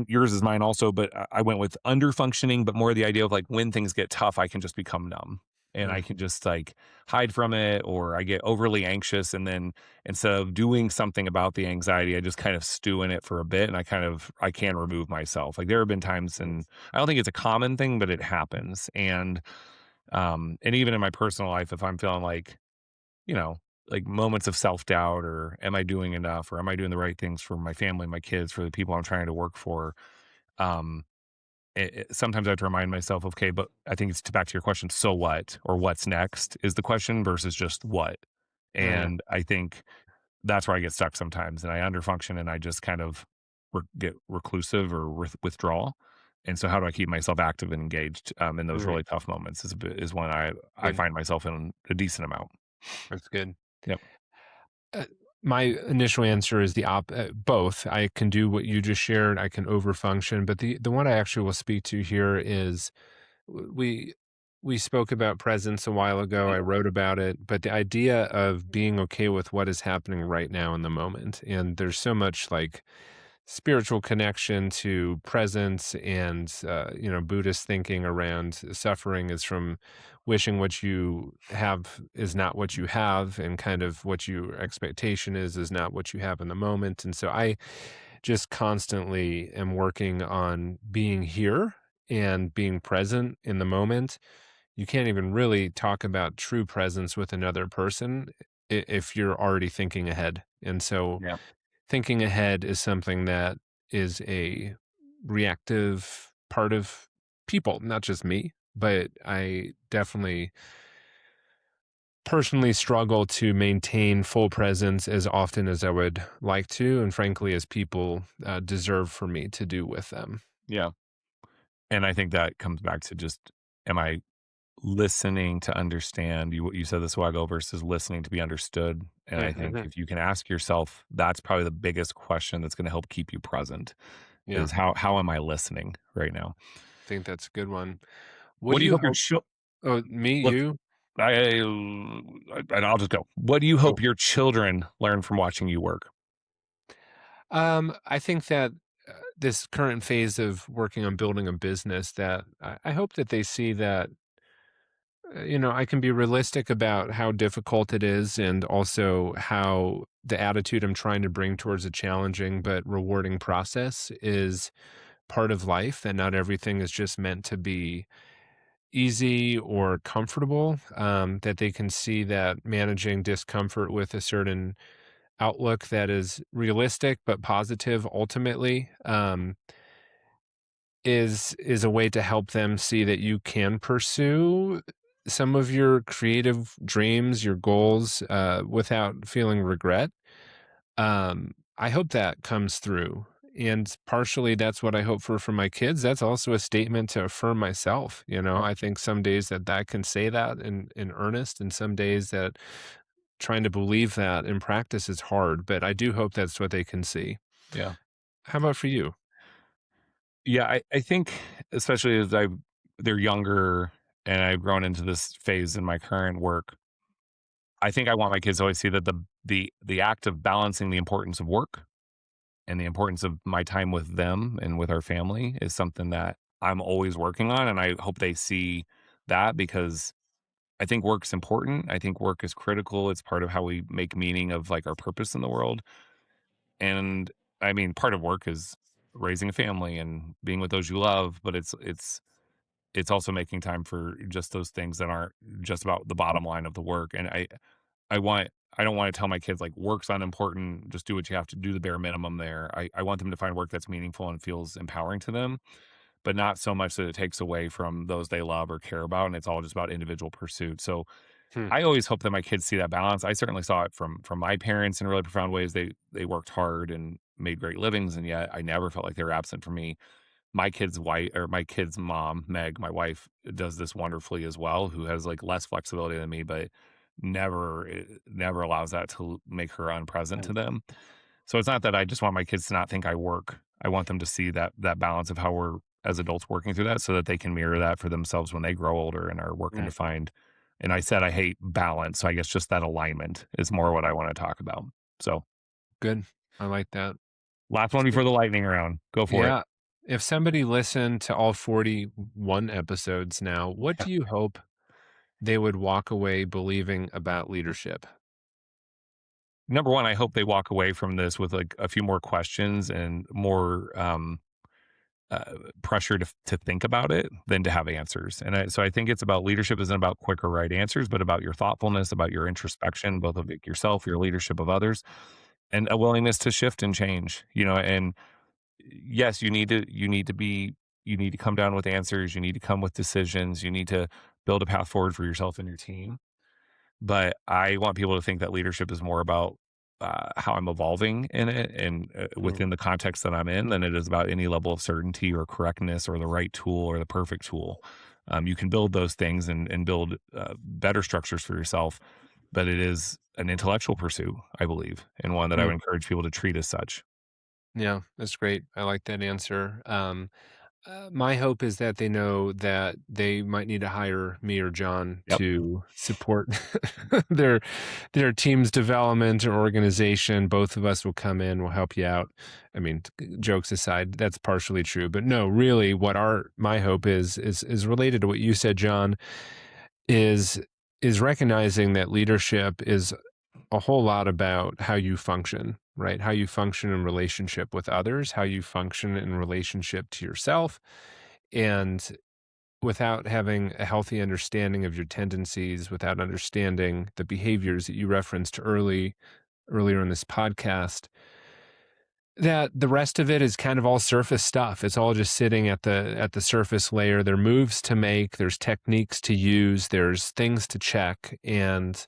[SPEAKER 1] yours is mine also, but I went with under functioning, but more the idea of, like, when things get tough, I can just become numb, and I
[SPEAKER 2] Mm,
[SPEAKER 1] can just, like, hide from it, or I get overly anxious, and then instead of doing something about the anxiety, I just kind of stew in it for a bit, and I can remove myself. Like, there have been times,
[SPEAKER 2] mm,
[SPEAKER 1] and I don't think it's a common thing, but it happens. And even in my personal life, if I'm feeling like, you know, like moments of self doubt, or am I doing enough, or am I doing the right things for my family, my kids, for the people I'm trying to work for? Um, Sometimes I have to remind myself, okay, but I think it's back to your question. So what, or what's next is the question versus just what.
[SPEAKER 2] right.
[SPEAKER 1] And I think that's where I get stuck sometimes, and I underfunction, and I just kind of get reclusive or withdraw. And so, how do I keep myself active and engaged, in those
[SPEAKER 2] Right.
[SPEAKER 1] really tough moments? Is when I
[SPEAKER 2] Good.
[SPEAKER 1] find myself in a decent amount.
[SPEAKER 2] That's good.
[SPEAKER 1] Yep.
[SPEAKER 2] Uh, my initial answer is both. I can do what you just shared. I can overfunction, but the one I actually will speak to here is we we spoke about presence a while ago. I wrote about it, but the idea of being okay with what is happening right now in the moment, and there's so much like spiritual connection to presence and Buddhist thinking around suffering is from wishing what you have is not what you have, and kind of what your expectation is not what you have in the moment. And so I just constantly am working on being here and being present in the moment. You can't even really talk about true presence with another person if you're already thinking ahead. And so
[SPEAKER 1] Yeah.
[SPEAKER 2] thinking ahead is something that is a reactive part of people, not just me, but I definitely personally struggle to maintain full presence as often as I would like to, and frankly, as people deserve for me to do with them.
[SPEAKER 1] Yeah. And I think that comes back to just, am I listening to understand? You said this a while ago, versus listening to be understood. And I think
[SPEAKER 2] Mhm.
[SPEAKER 1] if you can ask yourself, that's probably the biggest question that's going to help keep you present,
[SPEAKER 2] Yeah,
[SPEAKER 1] is how am I listening right now?
[SPEAKER 2] I think that's a good one. What
[SPEAKER 1] What
[SPEAKER 2] do
[SPEAKER 1] do you
[SPEAKER 2] you
[SPEAKER 1] hope your
[SPEAKER 2] hope? Oh, me,
[SPEAKER 1] let's
[SPEAKER 2] you?
[SPEAKER 1] and I'll just go. What do you
[SPEAKER 2] Oh.
[SPEAKER 1] hope your children learn from watching you work?
[SPEAKER 2] I think that this current phase of working on building a business, that I hope that they see that I can be realistic about how difficult it is, and also how the attitude I'm trying to bring towards a challenging but rewarding process is part of life, that not everything is just meant to be easy or comfortable, that they can see that managing discomfort with a certain outlook that is realistic but positive ultimately. is a way to help them see that you can pursue some of your creative dreams, your goals, without feeling regret. I hope that comes through. And partially that's what I hope for my kids. That's also a statement to affirm myself.
[SPEAKER 1] Yep.
[SPEAKER 2] I think some days that can say that in earnest, and some days that trying to believe that in practice is hard, but I do hope that's what they can see.
[SPEAKER 1] Yeah.
[SPEAKER 2] How about for you?
[SPEAKER 1] Yeah. I think, especially as they're younger and I've grown into this phase in my current work, I think I want my kids to always see that the act of balancing the importance of work and the importance of my time with them and with our family is something that I'm always working on. And I hope they see that, because I think work's important. I think work is critical. It's part of how we make meaning of like our purpose in the world. And I mean, part of work is raising a family and being with those you love, but it's also making time for just those things that aren't just about the bottom line of the work. And I want I don't want to tell my kids like work's unimportant, just do what you have to do, the bare minimum there. I want them to find work that's meaningful and feels empowering to them, but not so much that it takes away from those they love or care about, and it's all just about individual pursuit. So
[SPEAKER 2] Hmm.
[SPEAKER 1] I always hope that my kids see that balance. I certainly saw it from my parents in really profound ways. They worked hard and made great livings, and yet I never felt like they were absent from me. My kid's mom, Meg, my wife, does this wonderfully as well, who has like less flexibility than me, but never allows that to make her unpresent to them. So it's not that I just want my kids to not think I work. I want them to see that balance of how we're as adults working through that, so that they can mirror that for themselves when they grow older and are working to
[SPEAKER 2] Right.
[SPEAKER 1] find. And I said I hate balance, so I guess just that alignment is more what I want to talk about. So
[SPEAKER 2] Good. I like that.
[SPEAKER 1] last one before the lightning round. Go for it.
[SPEAKER 2] Yeah. If somebody listened to all 41 episodes now, what do you hope they would walk away believing about leadership?
[SPEAKER 1] Number one, I hope they walk away from this with like a few more questions and more uh, pressure to think about it than to have answers. So I think it's about leadership isn't about quick or right answers, but about your thoughtfulness, about your introspection, both of like yourself, your leadership of others, and a willingness to shift and change. And yes, you need to come down with answers. You need to come with decisions. You need to build a path forward for yourself and your team. But I want people to think that leadership is more about how I'm evolving in it and
[SPEAKER 2] Mm,
[SPEAKER 1] within the context that I'm in than it is about any level of certainty or correctness or the right tool or the perfect tool. You can build those things and build better structures for yourself, but it is an intellectual pursuit, I believe, and one that I
[SPEAKER 2] mm.
[SPEAKER 1] would encourage people to treat as such.
[SPEAKER 2] Yeah, that's great. I like that answer. My hope is that they know that they might need to hire me or John
[SPEAKER 1] Yep.
[SPEAKER 2] to support their their team's development or organization. Both of us will come in, we'll help you out. I mean, jokes aside, that's partially true, but no, really, what our my hope is related to what you said, John. Is is recognizing that leadership is a whole lot about how you function, right? How you function in relationship with others, how you function in relationship to yourself. And without having a healthy understanding of your tendencies, without understanding the behaviors that you referenced earlier in this podcast, that the rest of it is kind of all surface stuff. It's all just sitting at the surface layer. There are moves to make, there's techniques to use, there's things to check, and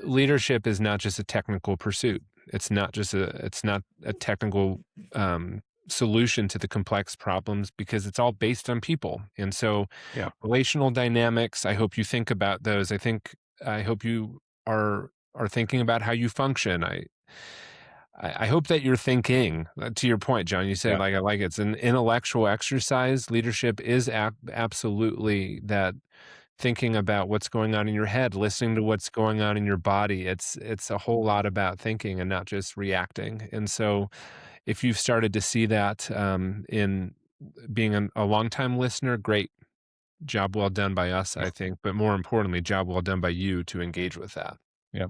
[SPEAKER 2] leadership is not just a technical pursuit. It's not a technical solution to the complex problems, because it's all based on people. And so
[SPEAKER 1] Yeah.
[SPEAKER 2] relational dynamics, I hope you think about those. I hope you are thinking about how you function. I hope that you're thinking, to your point, John, you said,
[SPEAKER 1] Yeah.
[SPEAKER 2] like, I like it's an intellectual exercise. Leadership is absolutely that, thinking about what's going on in your head, listening to what's going on in your body. It's a whole lot about thinking and not just reacting. And so if you've started to see that in being a longtime listener, great. Job well done by us, I think. But more importantly, job well done by you to engage with that.
[SPEAKER 1] Yeah.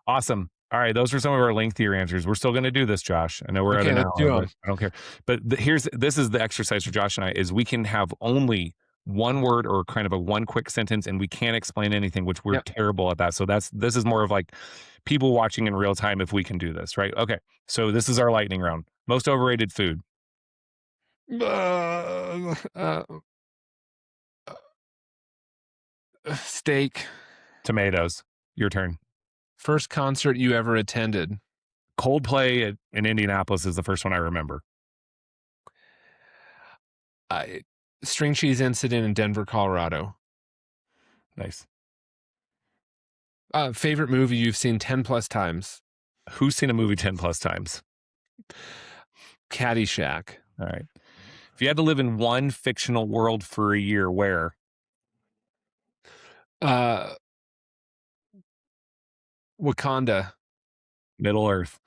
[SPEAKER 1] Awesome. All right, those are some of our lengthier answers. We're still going to do this, Josh. I know we're at
[SPEAKER 2] Okay,
[SPEAKER 1] an
[SPEAKER 2] let's do
[SPEAKER 1] hour, but
[SPEAKER 2] them.
[SPEAKER 1] I don't care. But this is the exercise for Josh and I is we can have only one word or kind of a one quick sentence, and we can't explain anything, which we're
[SPEAKER 2] Yep.
[SPEAKER 1] terrible at that. So this is more of like people watching in real time if we can do this, right? Okay. So this is our lightning round. Most overrated food.
[SPEAKER 2] Uh, uh, Steak.
[SPEAKER 1] Tomatoes. Your turn.
[SPEAKER 2] First concert you ever attended?
[SPEAKER 1] Coldplay in Indianapolis is the first one I remember.
[SPEAKER 2] String cheese incident in Denver, Colorado.
[SPEAKER 1] Nice.
[SPEAKER 2] Favorite movie you've seen 10 plus times?
[SPEAKER 1] Who's seen a movie 10 plus times?
[SPEAKER 2] Caddyshack.
[SPEAKER 1] All right. If you had to live in one fictional world for a year, where?
[SPEAKER 2] Wakanda.
[SPEAKER 1] Middle Earth.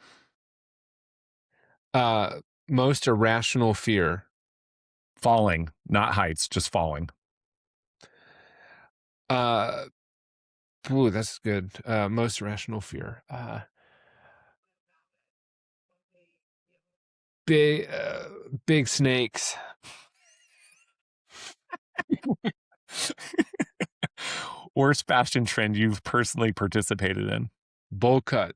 [SPEAKER 2] Most irrational fear.
[SPEAKER 1] Falling, not heights, just falling.
[SPEAKER 2] Ooh, that's good. Most irrational fear. Big snakes.
[SPEAKER 1] Worst fashion trend you've personally participated in?
[SPEAKER 2] Bowl cut.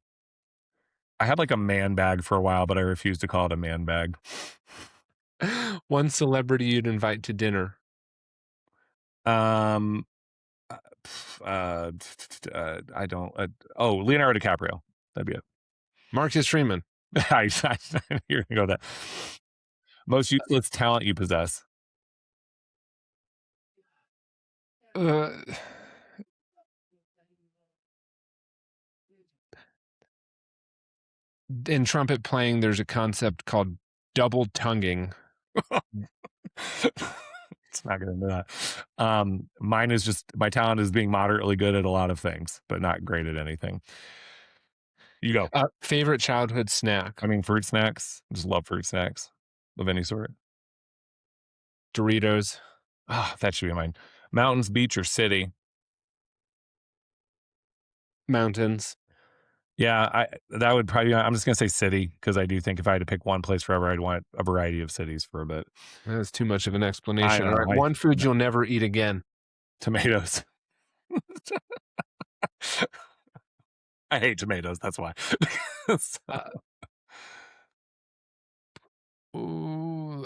[SPEAKER 1] I had like a man bag for a while, but I refused to call it a man bag.
[SPEAKER 2] One celebrity you'd invite to dinner.
[SPEAKER 1] I don't. Leonardo DiCaprio. That'd be it.
[SPEAKER 2] Marcus Freeman.
[SPEAKER 1] You're gonna go with that. Most useless talent you possess.
[SPEAKER 2] In trumpet playing, there's a concept called double tonguing.
[SPEAKER 1] It's not going to do that. Mine is just, my talent is being moderately good at a lot of things, but not great at anything. You go.
[SPEAKER 2] Favorite childhood snack?
[SPEAKER 1] I mean, fruit snacks. I just love fruit snacks of any sort.
[SPEAKER 2] Doritos.
[SPEAKER 1] That should be mine. Mountains, beach, or city?
[SPEAKER 2] Mountains.
[SPEAKER 1] Yeah, that would probably, I'm just going to say city, because I do think if I had to pick one place forever, I'd want a variety of cities for a bit.
[SPEAKER 2] That's too much of an explanation.
[SPEAKER 1] All
[SPEAKER 2] right, one food you'll never eat again.
[SPEAKER 1] Tomatoes. I hate tomatoes. That's why.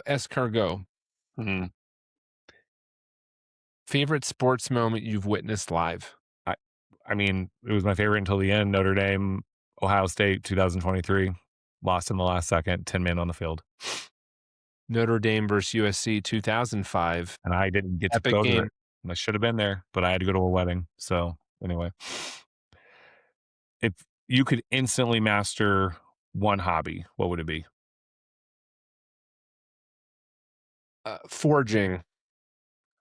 [SPEAKER 2] Escargot. Favorite sports moment you've witnessed live?
[SPEAKER 1] I mean, it was my favorite until the end. Notre Dame, Ohio State, 2023. Lost in the last second, 10 men on the field.
[SPEAKER 2] Notre Dame versus USC, 2005.
[SPEAKER 1] And I didn't get to go to it. I should have been there, but I had to go to a wedding. So anyway, if you could instantly master one hobby, what would it be?
[SPEAKER 2] Forging.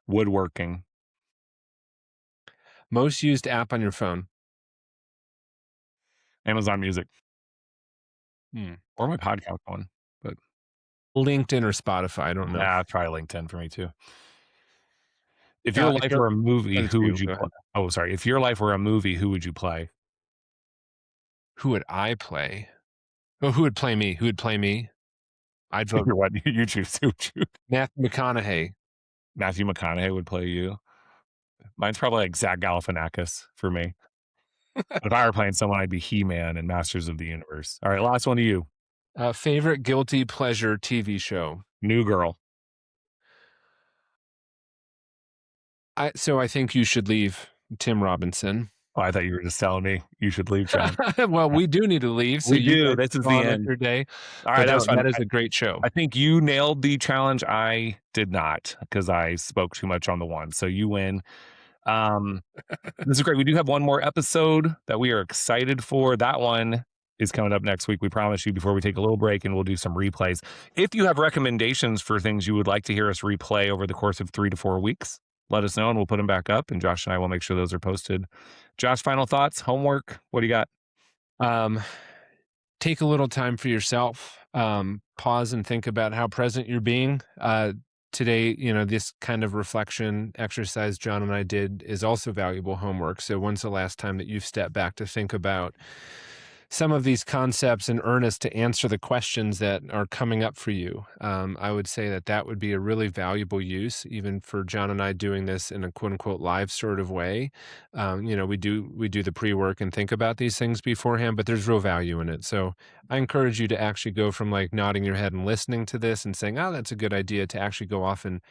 [SPEAKER 1] Woodworking.
[SPEAKER 2] Most used app on your phone?
[SPEAKER 1] Amazon Music. Or my podcast one. But
[SPEAKER 2] LinkedIn or Spotify, I don't know.
[SPEAKER 1] Nah, probably LinkedIn for me too. If your life were a movie, who would you play? Oh, sorry. If your life were a movie, who would you play?
[SPEAKER 2] Who would I play? Oh, who would play me? Who would play me? I'd vote.
[SPEAKER 1] What you choose?
[SPEAKER 2] Matthew McConaughey.
[SPEAKER 1] Matthew McConaughey would play you. Mine's probably like Zach Galifianakis for me. If I were playing someone, I'd be He-Man and Masters of the Universe. All right, last one to you.
[SPEAKER 2] Favorite guilty pleasure TV show?
[SPEAKER 1] New Girl.
[SPEAKER 2] So I think you should leave, Tim Robinson.
[SPEAKER 1] Oh, I thought you were just telling me you should leave, John.
[SPEAKER 2] Well, we do need to leave. So
[SPEAKER 1] we do. This is the end.
[SPEAKER 2] Your day.
[SPEAKER 1] All right,
[SPEAKER 2] that is a great show.
[SPEAKER 1] I think you nailed the challenge. I did not, because I spoke too much on the one. So you win. This is great. We do have one more episode that we are excited for. That one is coming up next week. We promise you, before we take a little break, and we'll do some replays. If you have recommendations for things you would like to hear us replay over the course of 3 to 4 weeks, let us know and we'll put them back up, and Josh and I will make sure those are posted. Josh, final thoughts, homework, what do you got?
[SPEAKER 2] Take a little time for yourself. Pause and think about how present you're being. Today, this kind of reflection exercise John and I did is also valuable homework. So when's the last time that you've stepped back to think about some of these concepts in earnest to answer the questions that are coming up for you? I would say that would be a really valuable use, even for John and I doing this in a quote unquote live sort of way. We do the pre-work and think about these things beforehand, but there's real value in it. So I encourage you to actually go from like nodding your head and listening to this and saying, oh, that's a good idea, to actually go off and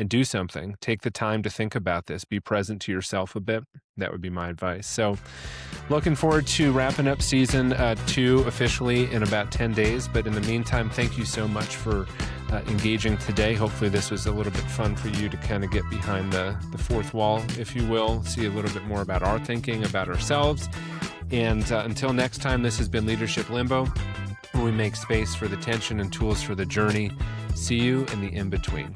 [SPEAKER 2] do something. Take the time to think about this. Be present to yourself a bit. That would be my advice. So looking forward to wrapping up season 2 officially in about 10 days. But in the meantime, thank you so much for engaging today. Hopefully this was a little bit fun for you to kind of get behind the fourth wall, if you will, see a little bit more about our thinking, about ourselves. And until next time, this has been Leadership Limbo, where we make space for the tension and tools for the journey. See you in the in-between.